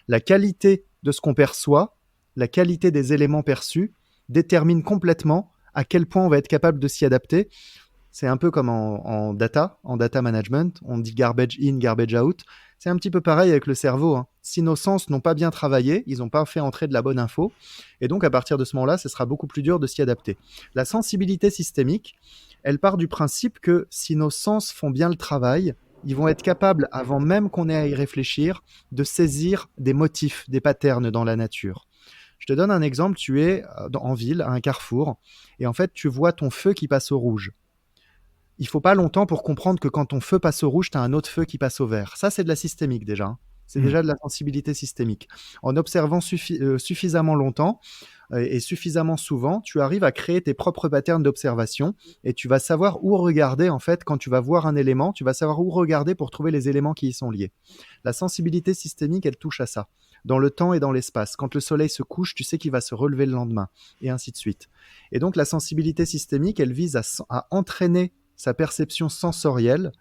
La qualité de ce qu'on perçoit, la qualité des éléments perçus, détermine complètement à quel point on va être capable de s'y adapter. C'est un peu comme en data management, on dit garbage in, garbage out. C'est un petit peu pareil avec le cerveau, hein. Si nos sens n'ont pas bien travaillé, ils n'ont pas fait entrer de la bonne info, et donc à partir de ce moment-là, ce sera beaucoup plus dur de s'y adapter. La sensibilité systémique, elle part du principe que si nos sens font bien le travail, ils vont être capables, avant même qu'on ait à y réfléchir, de saisir des motifs, des patterns dans la nature. Je te donne un exemple, tu es en ville, à un carrefour, et en fait, tu vois ton feu qui passe au rouge. Il faut pas longtemps pour comprendre que quand ton feu passe au rouge, tu as un autre feu qui passe au vert. Ça, c'est de la systémique déjà. C'est déjà de la sensibilité systémique. En observant suffisamment longtemps et suffisamment souvent, tu arrives à créer tes propres patterns d'observation et tu vas savoir où regarder en fait quand tu vas voir un élément, tu vas savoir où regarder pour trouver les éléments qui y sont liés. La sensibilité systémique, elle touche à ça, dans le temps et dans l'espace. Quand le soleil se couche, tu sais qu'il va se relever le lendemain, et ainsi de suite. Et donc la sensibilité systémique, elle vise à entraîner sa perception sensorielle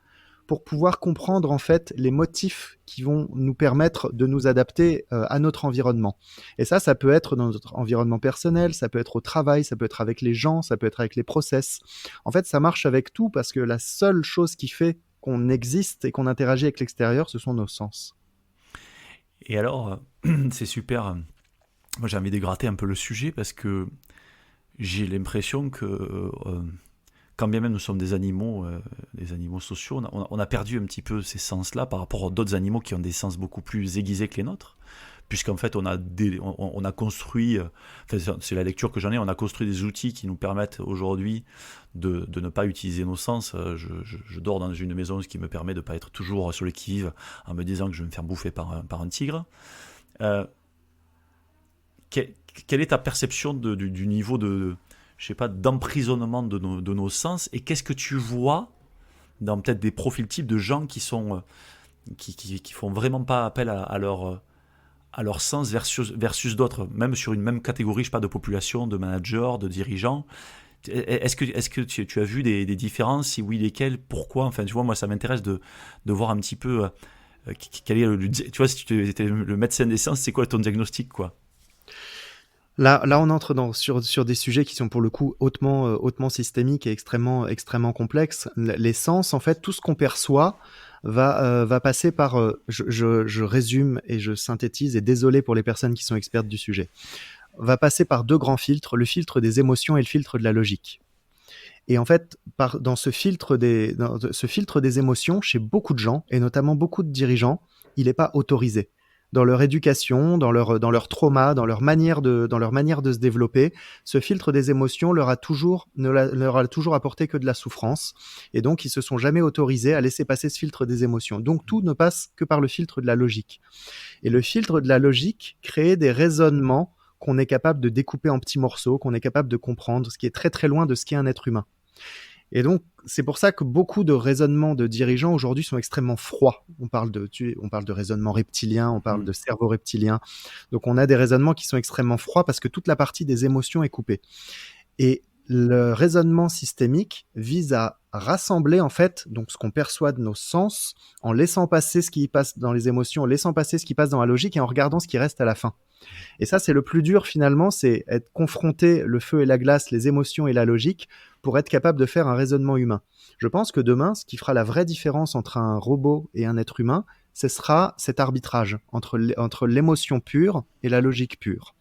pour pouvoir comprendre en fait les motifs qui vont nous permettre de nous adapter à notre environnement. Et ça peut être dans notre environnement personnel, ça peut être au travail, ça peut être avec les gens, ça peut être avec les process. En fait, ça marche avec tout parce que la seule chose qui fait qu'on existe et qu'on interagit avec l'extérieur, ce sont nos sens. Et alors, c'est super. Moi, j'ai envie de gratter un peu le sujet parce que j'ai l'impression que quand bien même nous sommes des animaux sociaux, on a perdu un petit peu ces sens-là par rapport à d'autres animaux qui ont des sens beaucoup plus aiguisés que les nôtres, puisqu'en fait on a construit, enfin, c'est la lecture que j'en ai, on a construit des outils qui nous permettent aujourd'hui de ne pas utiliser nos sens. Je dors dans une maison, ce qui me permet de ne pas être toujours sur le qui-vive en me disant que je vais me faire bouffer par un tigre. Quelle est ta perception du niveau je sais pas, d'emprisonnement de nos sens, et qu'est-ce que tu vois dans peut-être des profils types de gens qui font vraiment pas appel à leur sens versus d'autres, même sur une même catégorie, je sais pas, de population, de managers, de dirigeants. Est-ce que tu as vu des différences? Si oui, lesquelles? Pourquoi? Enfin, tu vois, moi, ça m'intéresse de voir un petit peu quel est tu vois, si tu étais le médecin des sens, c'est quoi ton diagnostic, quoi? Là, on entre sur des sujets qui sont pour le coup hautement systémiques et extrêmement complexes. Les sens, en fait, tout ce qu'on perçoit va passer par, je résume et je synthétise, et désolé pour les personnes qui sont expertes du sujet, va passer par deux grands filtres, le filtre des émotions et le filtre de la logique. Et en fait, dans ce filtre des émotions, chez beaucoup de gens, et notamment beaucoup de dirigeants, il n'est pas autorisé. Dans leur éducation, dans leur trauma, dans leur manière de se développer, ce filtre des émotions ne leur a toujours apporté que de la souffrance. Et donc, ils se sont jamais autorisés à laisser passer ce filtre des émotions. Donc, tout ne passe que par le filtre de la logique. Et le filtre de la logique crée des raisonnements qu'on est capable de découper en petits morceaux, qu'on est capable de comprendre, ce qui est très très loin de ce qu'est un être humain. Et donc, c'est pour ça que beaucoup de raisonnements de dirigeants aujourd'hui sont extrêmement froids. On parle de raisonnement reptilien, on parle de cerveau reptilien. Donc, on a des raisonnements qui sont extrêmement froids parce que toute la partie des émotions est coupée. Et le raisonnement systémique vise à rassembler, en fait, donc ce qu'on perçoit de nos sens, en laissant passer ce qui passe dans les émotions, en laissant passer ce qui passe dans la logique et en regardant ce qui reste à la fin. Et ça, c'est le plus dur finalement, c'est être confronté, le feu et la glace, les émotions et la logique, pour être capable de faire un raisonnement humain. Je pense que demain, ce qui fera la vraie différence entre un robot et un être humain, ce sera cet arbitrage entre l'émotion pure et la logique pure.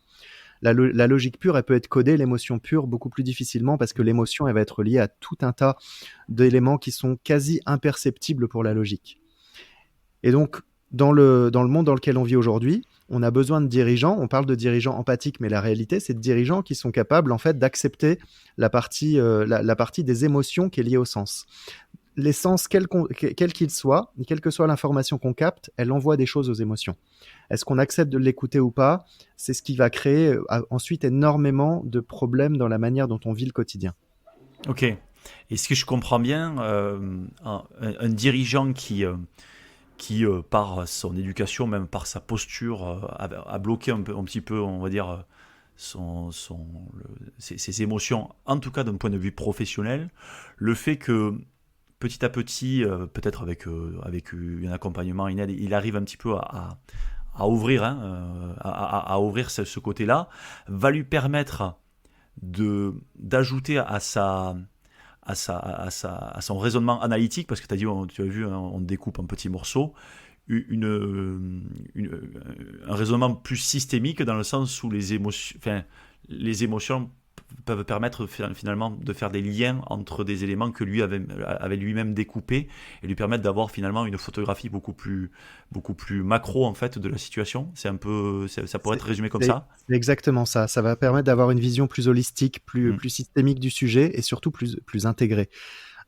La logique pure, elle peut être codée, l'émotion pure beaucoup plus difficilement, parce que l'émotion, elle va être liée à tout un tas d'éléments qui sont quasi imperceptibles pour la logique. Et donc, dans le monde dans lequel on vit aujourd'hui, on a besoin de dirigeants, on parle de dirigeants empathiques, mais la réalité, c'est de dirigeants qui sont capables, en fait, d'accepter la partie des émotions qui est liée au sens. Les sens, quels qu'ils soient, quelle que soit l'information qu'on capte, elle envoie des choses aux émotions. Est-ce qu'on accepte de l'écouter ou pas? C'est ce qui va créer ensuite énormément de problèmes dans la manière dont on vit le quotidien. Ok. Et ce que je comprends bien, un dirigeant qui par son éducation, même par sa posture, a bloqué un petit peu, on va dire, ses émotions, en tout cas d'un point de vue professionnel, le fait que petit à petit, peut-être avec un accompagnement, une aide, il arrive un petit peu à ouvrir, à ouvrir ce côté-là, va lui permettre d'ajouter à son raisonnement analytique, parce que tu as vu, on découpe en petits morceaux, un raisonnement plus systémique, dans le sens où les émotions peuvent permettre finalement de faire des liens entre des éléments que lui avait lui-même découpés, et lui permettre d'avoir finalement une photographie beaucoup plus macro en fait de la situation. C'est un peu, ça pourrait être résumé comme ça. C'est exactement ça. Ça va permettre d'avoir une vision plus holistique, plus systémique du sujet, et surtout plus intégrée.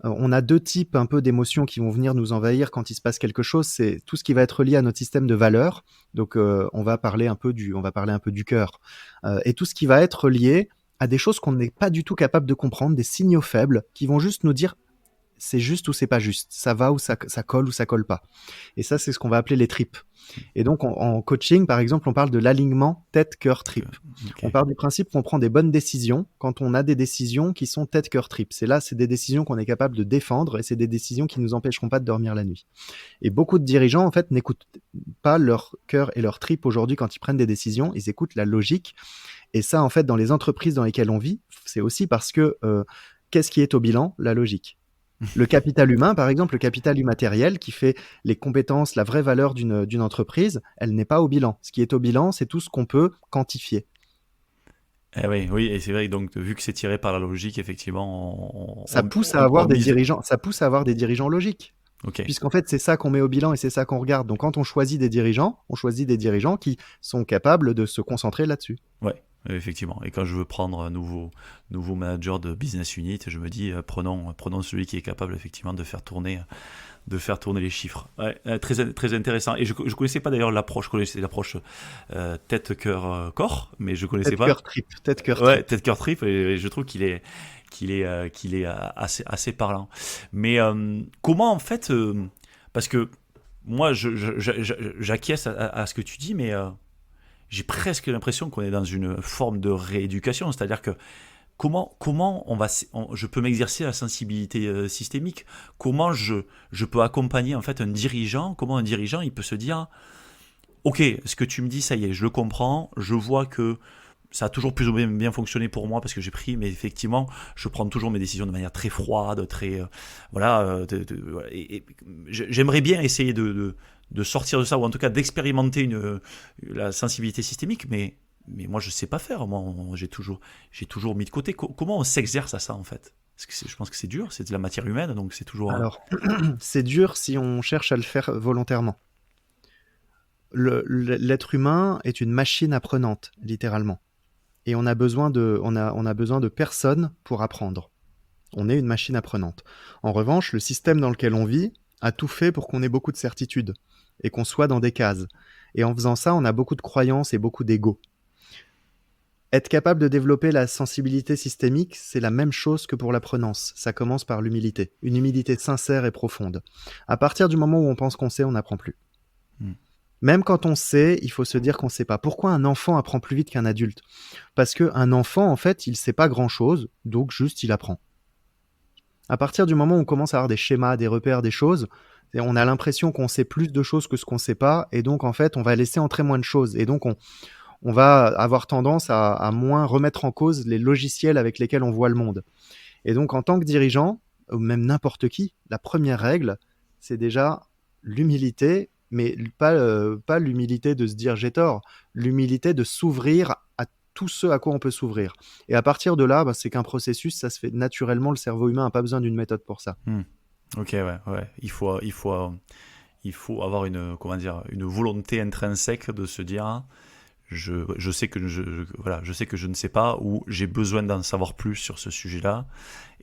On a deux types un peu d'émotions qui vont venir nous envahir quand il se passe quelque chose. C'est tout ce qui va être lié à notre système de valeurs. Donc, on va parler un peu du cœur. Et tout ce qui va être lié à des choses qu'on n'est pas du tout capable de comprendre, des signaux faibles qui vont juste nous dire c'est juste ou c'est pas juste, ça va ou ça colle ou ça colle pas. Et ça, c'est ce qu'on va appeler les tripes. Et donc, en coaching, par exemple, on parle de l'alignement tête-cœur-trip. Ok. On part du principe qu'on prend des bonnes décisions quand on a des décisions qui sont tête-cœur-trip. C'est des décisions qu'on est capable de défendre et c'est des décisions qui nous empêcheront pas de dormir la nuit. Et beaucoup de dirigeants, en fait, n'écoutent pas leur cœur et leur trip aujourd'hui quand ils prennent des décisions, ils écoutent la logique. Et ça, en fait, dans les entreprises dans lesquelles on vit, c'est aussi parce que qu'est-ce qui est au bilan? La logique. Le capital humain, par exemple, le capital immatériel qui fait les compétences, la vraie valeur d'une entreprise, elle n'est pas au bilan. Ce qui est au bilan, c'est tout ce qu'on peut quantifier. Oui, et c'est vrai, donc vu que c'est tiré par la logique, effectivement, Ça pousse à avoir mise. des dirigeants logiques. Ok. Puisqu'en fait, c'est ça qu'on met au bilan et c'est ça qu'on regarde. Donc, quand on choisit des dirigeants qui sont capables de se concentrer là-dessus. Ouais, effectivement. Et quand je veux prendre un nouveau manager de business unit, je me dis prenons celui qui est capable effectivement de faire tourner les chiffres. Ouais, très, très intéressant. Et je connaissais pas d'ailleurs l'approche. Je connaissais l'approche tête, cœur, corps, mais je connaissais pas. Tête, cœur, Ouais, trip. tête, cœur, trip. Et je trouve qu'il est assez parlant. Mais comment en fait, parce que moi j'acquiesce à ce que tu dis, mais j'ai presque l'impression qu'on est dans une forme de rééducation, c'est-à-dire que comment je peux m'exercer la sensibilité systémique, comment je peux accompagner en fait un dirigeant, comment un dirigeant il peut se dire ok, ce que tu me dis ça y est, je le comprends, je vois que ça a toujours plus ou moins bien fonctionné pour moi parce que j'ai pris, mais effectivement, je prends toujours mes décisions de manière très froide, très voilà. Et j'aimerais bien essayer de sortir de ça ou en tout cas d'expérimenter la sensibilité systémique, mais moi je sais pas faire. Moi, j'ai toujours mis de côté. Comment on s'exerce à ça en fait? Parce que je pense que c'est dur, c'est de la matière humaine, donc c'est toujours. Alors, c'est dur si on cherche à le faire volontairement. L'être humain est une machine apprenante, littéralement. Et on a besoin de personnes pour apprendre. On est une machine apprenante. En revanche, le système dans lequel on vit a tout fait pour qu'on ait beaucoup de certitudes et qu'on soit dans des cases. Et en faisant ça, on a beaucoup de croyances et beaucoup d'ego. Être capable de développer la sensibilité systémique, c'est la même chose que pour l'apprenance. Ça commence par l'humilité. Une humilité sincère et profonde. À partir du moment où on pense qu'on sait, on n'apprend plus. Même quand on sait, il faut se dire qu'on ne sait pas. Pourquoi un enfant apprend plus vite qu'un adulte? Parce qu'un enfant, en fait, il ne sait pas grand-chose, donc juste il apprend. À partir du moment où on commence à avoir des schémas, des repères, des choses, on a l'impression qu'on sait plus de choses que ce qu'on ne sait pas, et donc en fait, on va laisser entrer moins de choses. Et donc, on va avoir tendance à moins remettre en cause les logiciels avec lesquels on voit le monde. Et donc, en tant que dirigeant, ou même n'importe qui, la première règle, c'est déjà l'humilité, mais pas l'humilité de se dire j'ai tort, l'humilité de s'ouvrir à tout ce à quoi on peut s'ouvrir. Et à partir de là, c'est qu'un processus, ça se fait naturellement, le cerveau humain n'a pas besoin d'une méthode pour ça. Ok, ouais. Il faut avoir une volonté intrinsèque de se dire je sais que je sais que je ne sais pas ou j'ai besoin d'en savoir plus sur ce sujet-là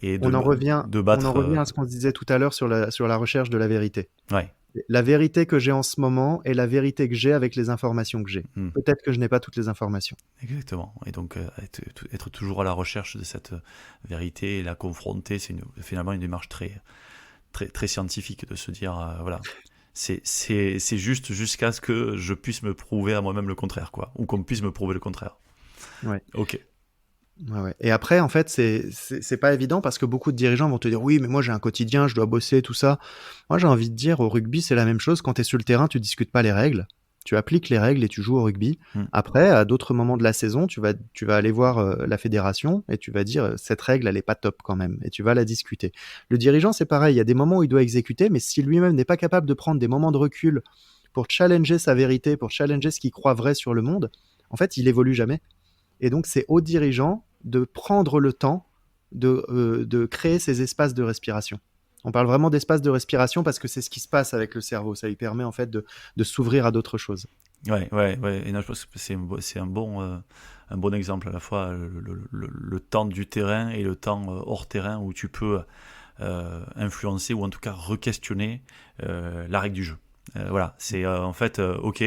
et On en revient battre. à ce qu'on se disait tout à l'heure sur la recherche de la vérité. Ouais. La vérité que j'ai en ce moment est la vérité que j'ai avec les informations que j'ai. Peut-être que je n'ai pas toutes les informations. Exactement. Et donc être toujours à la recherche de cette vérité et la confronter, c'est finalement une démarche très très très scientifique de se dire voilà. C'est juste jusqu'à ce que je puisse me prouver à moi-même le contraire, quoi, ou qu'on puisse me prouver le contraire. Ouais. Ok. Ouais. Et après, en fait, c'est pas évident parce que beaucoup de dirigeants vont te dire oui, mais moi j'ai un quotidien, je dois bosser, tout ça. Moi, j'ai envie de dire au rugby, c'est la même chose. Quand tu es sur le terrain, tu discutes pas les règles. Tu appliques les règles et tu joues au rugby. Après, à d'autres moments de la saison, tu vas aller voir la fédération et tu vas dire cette règle, elle est pas top quand même. Et tu vas la discuter. Le dirigeant, c'est pareil. Il y a des moments où il doit exécuter, mais si lui-même n'est pas capable de prendre des moments de recul pour challenger sa vérité, pour challenger ce qu'il croit vrai sur le monde, en fait, il évolue jamais. Et donc, c'est aux dirigeants de prendre le temps de créer ces espaces de respiration. On parle vraiment d'espace de respiration parce que c'est ce qui se passe avec le cerveau. Ça lui permet en fait de s'ouvrir à d'autres choses. Ouais. Et non, je pense que c'est un bon exemple à la fois le temps du terrain et le temps hors terrain où tu peux influencer ou en tout cas re-questionner la règle du jeu. Voilà, c'est en fait, ok,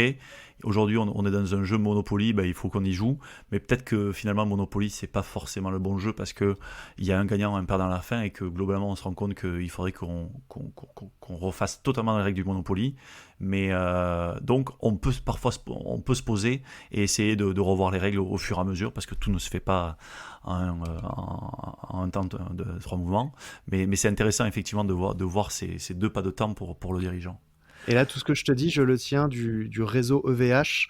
aujourd'hui on est dans un jeu Monopoly, il faut qu'on y joue, mais peut-être que finalement Monopoly c'est pas forcément le bon jeu parce qu'il y a un gagnant, un perdant à la fin et que globalement on se rend compte qu'il faudrait qu'on refasse totalement les règles du Monopoly. Mais donc on peut se poser et essayer de revoir les règles au fur et à mesure parce que tout ne se fait pas en un temps de 3 mouvements. Mais c'est intéressant effectivement de voir ces 2 pas de temps pour le dirigeant. Et là, tout ce que je te dis, je le tiens du réseau EVH.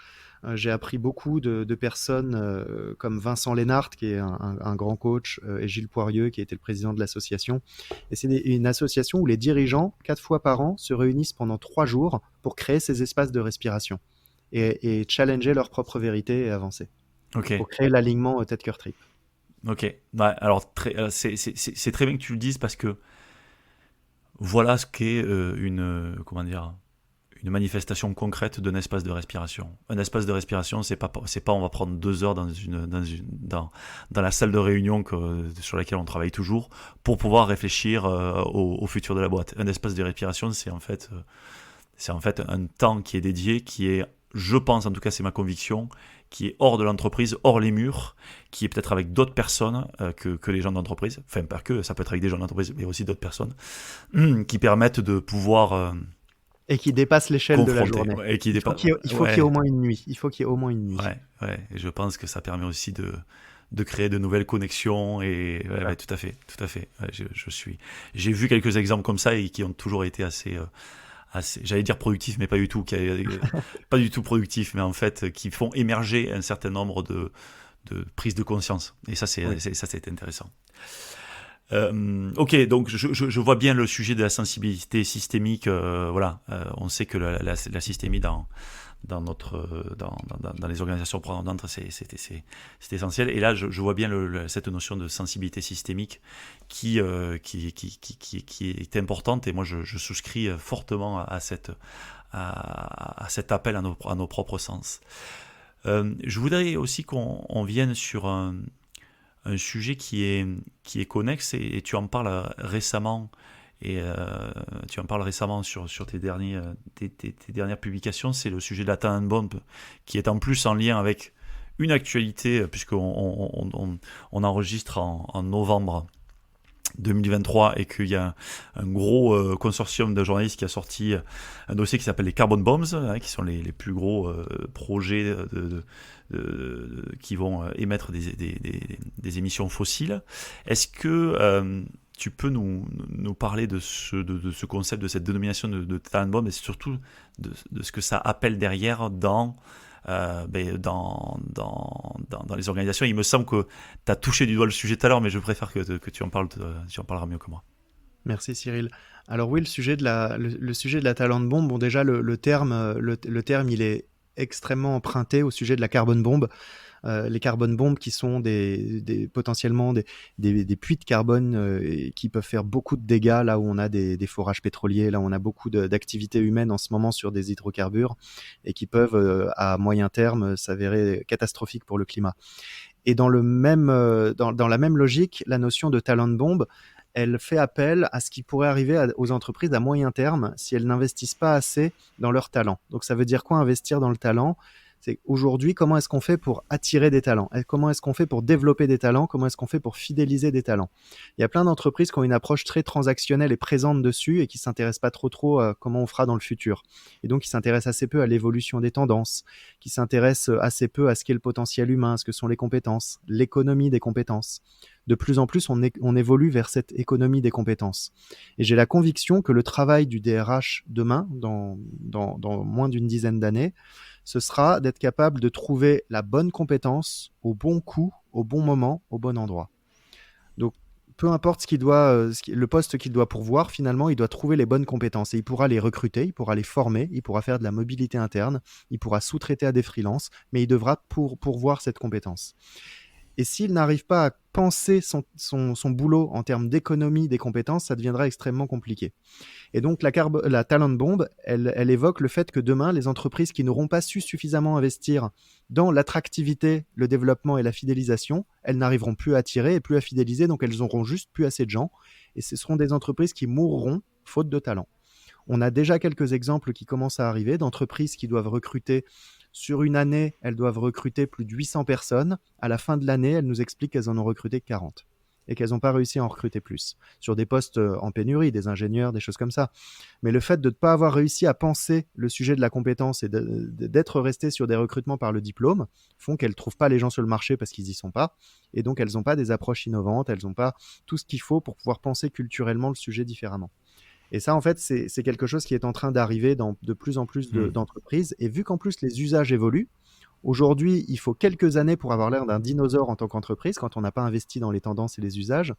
J'ai appris beaucoup de personnes comme Vincent Lénart, qui est un grand coach, et Gilles Poirieux, qui était le président de l'association. Et c'est une association où les dirigeants, 4 fois par an, se réunissent pendant 3 jours pour créer ces espaces de respiration et challenger leur propre vérité et avancer. Ok. Pour créer l'alignement tête-cœur-trip. Ok. Ouais, alors c'est très bien que tu le dises parce que voilà ce qu'est une manifestation concrète d'un espace de respiration. Un espace de respiration, c'est pas on va prendre 2 heures dans la salle de réunion sur laquelle on travaille toujours pour pouvoir réfléchir au futur de la boîte. Un espace de respiration, c'est en fait un temps qui est dédié, qui est, je pense, en tout cas c'est ma conviction, qui est hors de l'entreprise, hors les murs, qui est peut-être avec d'autres personnes que les gens d'entreprise, enfin pas que, ça peut être avec des gens d'entreprise, mais aussi d'autres personnes, qui permettent de pouvoir... et qui dépasse l'échelle de la journée. Ouais, et qui il faut qu'il y ait au moins une nuit. Il faut qu'il y ait au moins une nuit. Ouais. Et je pense que ça permet aussi de créer de nouvelles connexions. Et ouais, tout à fait. Ouais, j'ai vu quelques exemples comme ça et qui ont toujours été assez j'allais dire productifs, mais pas du tout, pas du tout productifs, mais en fait qui font émerger un certain nombre de prises de conscience. Et ça, c'est intéressant. Ok, donc je vois bien le sujet de la sensibilité systémique. Voilà, on sait que la systémie dans les organisations prenantes, c'est essentiel. Et là, je vois bien cette notion de sensibilité systémique qui est importante. Et moi, je souscris fortement à cet appel à nos propres sens. Je voudrais aussi qu'on vienne sur un sujet qui est connexe et tu en parles récemment sur tes dernières publications, c'est le sujet de la Talent Bomb qui est en plus en lien avec une actualité puisqu'on enregistre en novembre 2023 et qu'il y a un gros consortium de journalistes qui a sorti un dossier qui s'appelle les Carbon Bombs, qui sont les plus gros projets qui vont émettre des émissions fossiles. Est-ce que tu peux nous parler de ce concept, de cette dénomination de Talent Bomb et surtout de ce que ça appelle derrière dans les organisations? Il me semble que tu as touché du doigt le sujet tout à l'heure, mais je préfère que tu en parleras mieux que moi. Merci Cyril. Alors oui, le sujet de la Talent Bomb, bon déjà le terme il est extrêmement emprunté au sujet de la carbone bombe. Les carbone bombes qui sont potentiellement des puits de carbone qui peuvent faire beaucoup de dégâts là où on a des forages pétroliers, là où on a beaucoup d'activités humaines en ce moment sur des hydrocarbures et qui peuvent à moyen terme s'avérer catastrophiques pour le climat. Et dans la même logique, la notion de talent bombe, elle fait appel à ce qui pourrait arriver aux entreprises à moyen terme si elles n'investissent pas assez dans leur talent. Donc ça veut dire quoi investir dans le talent ? C'est aujourd'hui, comment est-ce qu'on fait pour attirer des talents ? Comment est-ce qu'on fait pour développer des talents ? Comment est-ce qu'on fait pour fidéliser des talents ? Il y a plein d'entreprises qui ont une approche très transactionnelle et présente dessus et qui ne s'intéressent pas trop à comment on fera dans le futur. Et donc, qui s'intéressent assez peu à l'évolution des tendances, qui s'intéressent assez peu à ce qu'est le potentiel humain, ce que sont les compétences, l'économie des compétences. De plus en plus, on évolue vers cette économie des compétences. Et j'ai la conviction que le travail du DRH demain, dans moins d'une dizaine d'années, ce sera d'être capable de trouver la bonne compétence au bon coup, au bon moment, au bon endroit. Donc, peu importe le poste qu'il doit pourvoir, finalement, il doit trouver les bonnes compétences et il pourra les recruter, il pourra les former, il pourra faire de la mobilité interne, il pourra sous-traiter à des freelances, mais il devra pourvoir cette compétence. Et s'il n'arrive pas à penser son boulot en termes d'économie des compétences, ça deviendra extrêmement compliqué. Et donc la talent bomb, elle évoque le fait que demain, les entreprises qui n'auront pas su suffisamment investir dans l'attractivité, le développement et la fidélisation, elles n'arriveront plus à attirer et plus à fidéliser, donc elles auront juste plus assez de gens. Et ce seront des entreprises qui mourront faute de talent. On a déjà quelques exemples qui commencent à arriver d'entreprises qui doivent recruter. Sur une année, elles doivent recruter plus de 800 personnes. À la fin de l'année, elles nous expliquent qu'elles en ont recruté 40 et qu'elles n'ont pas réussi à en recruter plus sur des postes en pénurie, des ingénieurs, des choses comme ça. Mais le fait de ne pas avoir réussi à penser le sujet de la compétence et d'être resté sur des recrutements par le diplôme font qu'elles ne trouvent pas les gens sur le marché parce qu'ils n'y sont pas. Et donc, elles n'ont pas des approches innovantes, elles n'ont pas tout ce qu'il faut pour pouvoir penser culturellement le sujet différemment. Et ça, en fait, c'est quelque chose qui est en train d'arriver dans de plus en plus d'entreprises. Et vu qu'en plus, les usages évoluent, aujourd'hui, il faut quelques années pour avoir l'air d'un dinosaure en tant qu'entreprise quand on n'a pas investi dans les tendances et les usages.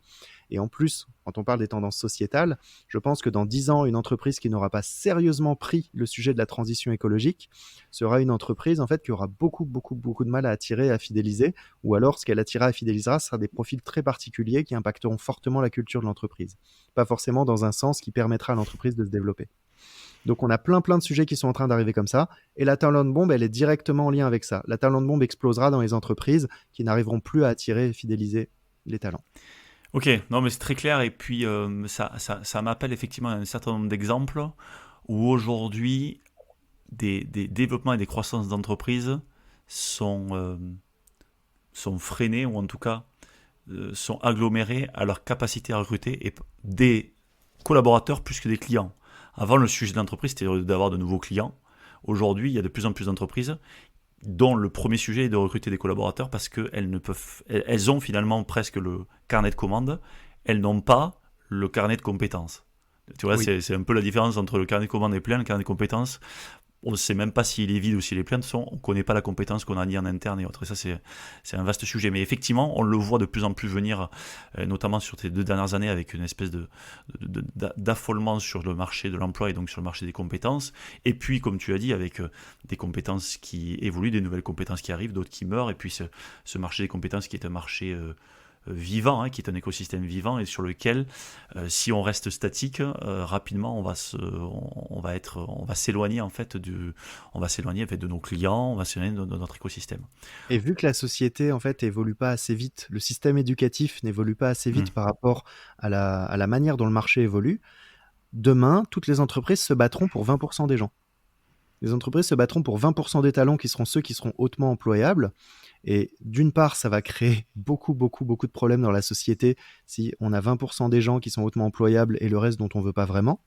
Et en plus, quand on parle des tendances sociétales, je pense que dans 10 ans, une entreprise qui n'aura pas sérieusement pris le sujet de la transition écologique sera une entreprise en fait qui aura beaucoup de mal à attirer et à fidéliser. Ou alors, ce qu'elle attirera et fidélisera, ce sera des profils très particuliers qui impacteront fortement la culture de l'entreprise. Pas forcément dans un sens qui permettra à l'entreprise de se développer. Donc on a plein de sujets qui sont en train d'arriver comme ça, et la talent bomb, elle est directement en lien avec ça. La talent bomb explosera dans les entreprises qui n'arriveront plus à attirer et fidéliser les talents. Ok, non mais c'est très clair, et puis ça m'appelle effectivement un certain nombre d'exemples où aujourd'hui des développements et des croissances d'entreprises sont freinés, ou en tout cas sont agglomérés à leur capacité à recruter et des collaborateurs plus que des clients. Avant, le sujet de l'entreprise, c'était d'avoir de nouveaux clients. Aujourd'hui, il y a de plus en plus d'entreprises dont le premier sujet est de recruter des collaborateurs parce qu'elles ont finalement presque le carnet de commandes, elles n'ont pas le carnet de compétences. Tu vois, oui. C'est un peu la différence entre le carnet de commandes est plein, le carnet de compétences. On ne sait même pas s'il est vide ou s'il est plein, de toute façon, on ne connaît pas la compétence qu'on a dit en interne et autres. Et ça, c'est un vaste sujet. Mais effectivement, on le voit de plus en plus venir, notamment sur ces 2 dernières années, avec une espèce d'affolement sur le marché de l'emploi et donc sur le marché des compétences. Et puis, comme tu as dit, avec des compétences qui évoluent, des nouvelles compétences qui arrivent, d'autres qui meurent. Et puis, ce marché des compétences qui est un marché vivant, qui est un écosystème vivant et sur lequel, si on reste statique, rapidement on va s'éloigner en fait de nos clients, on va s'éloigner de notre écosystème. Et vu que la société en fait évolue pas assez vite, le système éducatif n'évolue pas assez vite par rapport à la manière dont le marché évolue, demain toutes les entreprises se battront pour 20% des gens. Les entreprises se battront pour 20% des talents qui seront ceux qui seront hautement employables. Et d'une part, ça va créer beaucoup de problèmes dans la société si on a 20% des gens qui sont hautement employables et le reste dont on ne veut pas vraiment.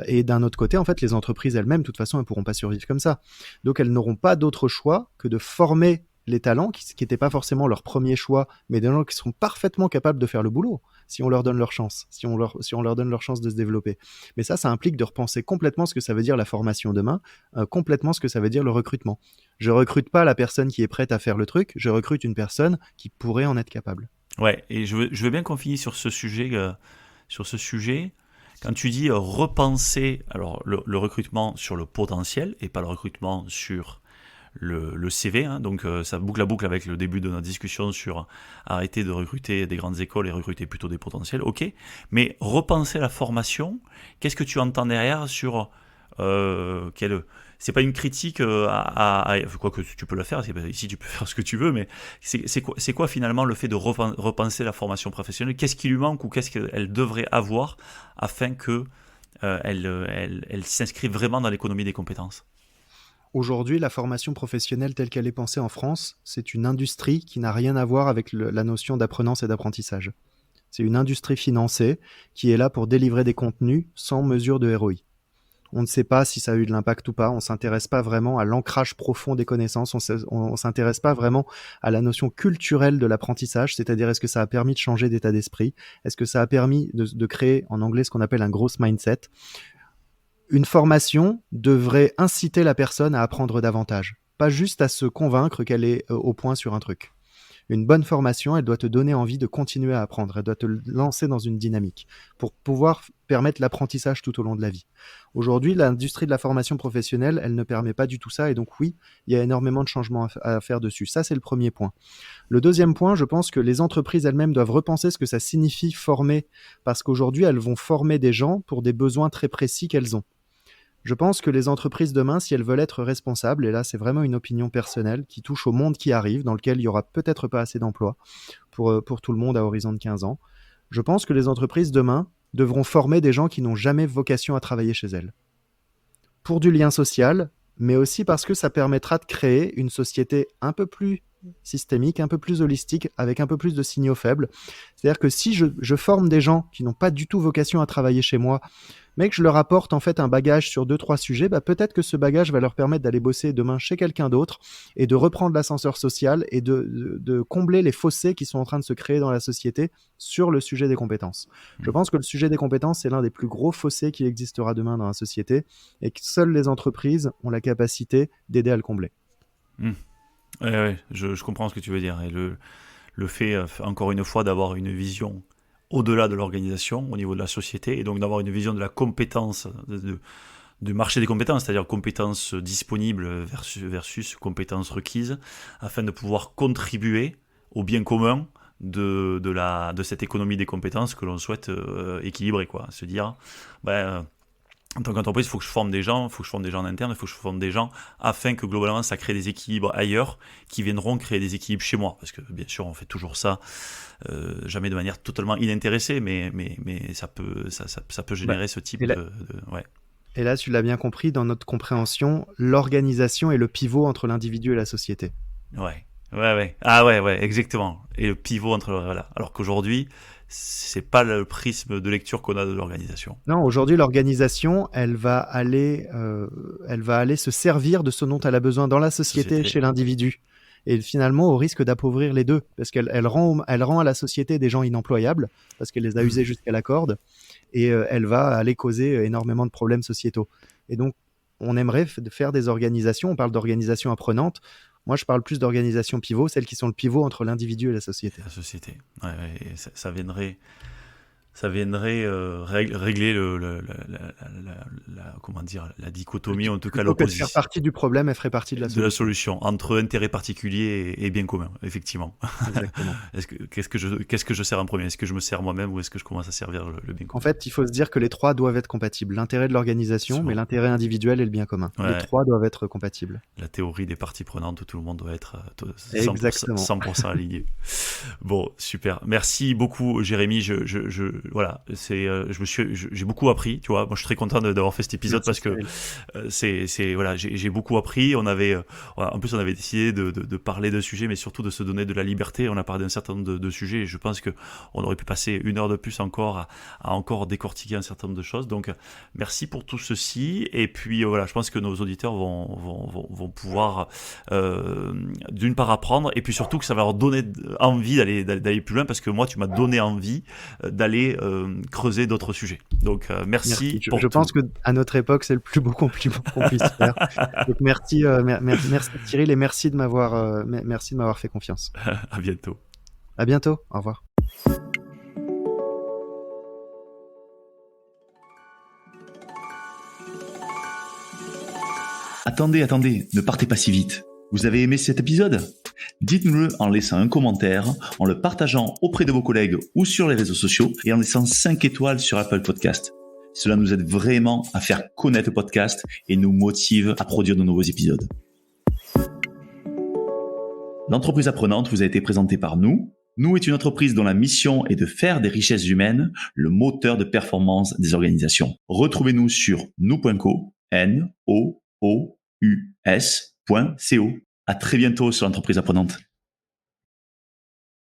Et d'un autre côté, en fait, les entreprises elles-mêmes, de toute façon, elles ne pourront pas survivre comme ça. Donc, elles n'auront pas d'autre choix que de former les talents qui n'étaient pas forcément leur premier choix, mais des gens qui seront parfaitement capables de faire le boulot si on leur donne leur chance, si on leur donne leur chance de se développer. Mais ça implique de repenser complètement ce que ça veut dire la formation demain, complètement ce que ça veut dire le recrutement. Je recrute pas la personne qui est prête à faire le truc, je recrute une personne qui pourrait en être capable. Ouais, et je veux bien qu'on finisse sur ce sujet. Quand tu dis repenser alors le recrutement sur le potentiel et pas le recrutement sur le CV, donc ça boucle la boucle avec le début de notre discussion sur arrêter de recruter des grandes écoles et recruter plutôt des potentiels, ok, mais repenser la formation, qu'est-ce que tu entends derrière sur c'est pas une critique quoi que tu peux la faire, ici tu peux faire ce que tu veux, mais c'est quoi finalement le fait de repenser la formation professionnelle? Qu'est-ce qui lui manque ou qu'est-ce qu'elle devrait avoir afin que elle s'inscrive vraiment dans l'économie des compétences? Aujourd'hui, la formation professionnelle telle qu'elle est pensée en France, c'est une industrie qui n'a rien à voir avec la notion d'apprenance et d'apprentissage. C'est une industrie financée qui est là pour délivrer des contenus sans mesure de ROI. On ne sait pas si ça a eu de l'impact ou pas, on ne s'intéresse pas vraiment à l'ancrage profond des connaissances, on ne s'intéresse pas vraiment à la notion culturelle de l'apprentissage, c'est-à-dire est-ce que ça a permis de changer d'état d'esprit, est-ce que ça a permis de créer en anglais ce qu'on appelle un growth mindset. Une formation devrait inciter la personne à apprendre davantage, pas juste à se convaincre qu'elle est au point sur un truc. Une bonne formation, elle doit te donner envie de continuer à apprendre, elle doit te lancer dans une dynamique pour pouvoir permettre l'apprentissage tout au long de la vie. Aujourd'hui, l'industrie de la formation professionnelle, elle ne permet pas du tout ça, et donc oui, il y a énormément de changements à faire dessus. Ça, c'est le premier point. Le deuxième point, je pense que les entreprises elles-mêmes doivent repenser ce que ça signifie former, parce qu'aujourd'hui, elles vont former des gens pour des besoins très précis qu'elles ont. Je pense que les entreprises demain, si elles veulent être responsables, et là c'est vraiment une opinion personnelle qui touche au monde qui arrive, dans lequel il n'y aura peut-être pas assez d'emplois pour tout le monde à horizon de 15 ans, je pense que les entreprises demain devront former des gens qui n'ont jamais vocation à travailler chez elles. Pour du lien social, mais aussi parce que ça permettra de créer une société un peu plus systémique, un peu plus holistique, avec un peu plus de signaux faibles. C'est-à-dire que si je forme des gens qui n'ont pas du tout vocation à travailler chez moi, mais que je leur apporte en fait un bagage sur 2-3 sujets, peut-être que ce bagage va leur permettre d'aller bosser demain chez quelqu'un d'autre et de reprendre l'ascenseur social et de combler les fossés qui sont en train de se créer dans la société sur le sujet des compétences. Je pense que le sujet des compétences, c'est l'un des plus gros fossés qui existera demain dans la société et que seules les entreprises ont la capacité d'aider à le combler. Ouais, je comprends ce que tu veux dire. Et le fait, encore une fois, d'avoir une vision au-delà de l'organisation, au niveau de la société, et donc d'avoir une vision de la compétence, du marché des compétences, c'est-à-dire compétences disponibles versus compétences requises, afin de pouvoir contribuer au bien commun de cette économie des compétences que l'on souhaite équilibrer, quoi. Se dire, en tant qu'entreprise, il faut que je forme des gens, en interne, il faut que je forme des gens afin que globalement ça crée des équilibres ailleurs qui viendront créer des équilibres chez moi. Parce que bien sûr, on fait toujours ça, jamais de manière totalement inintéressée, mais ça peut générer ce type de. Ouais. Et là, tu l'as bien compris, dans notre compréhension, l'organisation est le pivot entre l'individu et la société. Ouais. Ah ouais, exactement. Et le pivot entre voilà. Alors qu'aujourd'hui, c'est pas le prisme de lecture qu'on a de l'organisation. Non, aujourd'hui, l'organisation, elle va aller se servir de ce dont elle a besoin dans la société. Chez l'individu. Et finalement, au risque d'appauvrir les deux, parce qu'elle rend à la société des gens inemployables, parce qu'elle les a usés jusqu'à la corde, et elle va aller causer énormément de problèmes sociétaux. Et donc, on aimerait faire des organisations, on parle d'organisations apprenantes. Moi, je parle plus d'organisations pivots, celles qui sont le pivot entre l'individu et la société. La société, ouais, ça viendrait régler comment dire, la dichotomie, en tout cas l'opposition. Que de faire partie du problème, elle ferait partie de la solution. Entre intérêt particulier et bien commun, effectivement. Exactement. Qu'est-ce que je sers en premier ? Est-ce que je me sers moi-même ou est-ce que je commence à servir le bien commun ? En fait, il faut se dire que les trois doivent être compatibles. L'intérêt de l'organisation, mais l'intérêt individuel et le bien commun. Ouais. Les trois doivent être compatibles. La théorie des parties prenantes, tout le monde doit être 100% aligné. Bon, super. Merci beaucoup, Jérémy. Voilà, j'ai beaucoup appris, tu vois. Moi, je suis très content d'avoir fait cet épisode. Merci, parce que voilà, j'ai beaucoup appris. En plus, on avait décidé de parler de sujets, mais surtout de se donner de la liberté. On a parlé d'un certain nombre de sujets, et je pense que on aurait pu passer 1 heure de plus encore à encore décortiquer un certain nombre de choses. Donc, merci pour tout ceci. Et puis voilà, je pense que nos auditeurs vont pouvoir d'une part apprendre, et puis surtout que ça va leur donner envie d'aller plus loin, parce que moi, tu m'as donné envie d'aller creuser d'autres sujets. Donc merci. Je pense que à notre époque, c'est le plus beau compliment qu'on puisse faire. Donc merci Cyril, et merci de m'avoir fait confiance. À bientôt. À bientôt. Au revoir. Attendez, ne partez pas si vite. Vous avez aimé cet épisode ? Dites-nous-le en laissant un commentaire, en le partageant auprès de vos collègues ou sur les réseaux sociaux, et en laissant 5 étoiles sur Apple Podcast. Cela nous aide vraiment à faire connaître le podcast et nous motive à produire de nouveaux épisodes. L'entreprise apprenante vous a été présentée par nous. Nous est une entreprise dont la mission est de faire des richesses humaines le moteur de performance des organisations. Retrouvez-nous sur nous.co, nous.co. À très bientôt sur l'entreprise apprenante.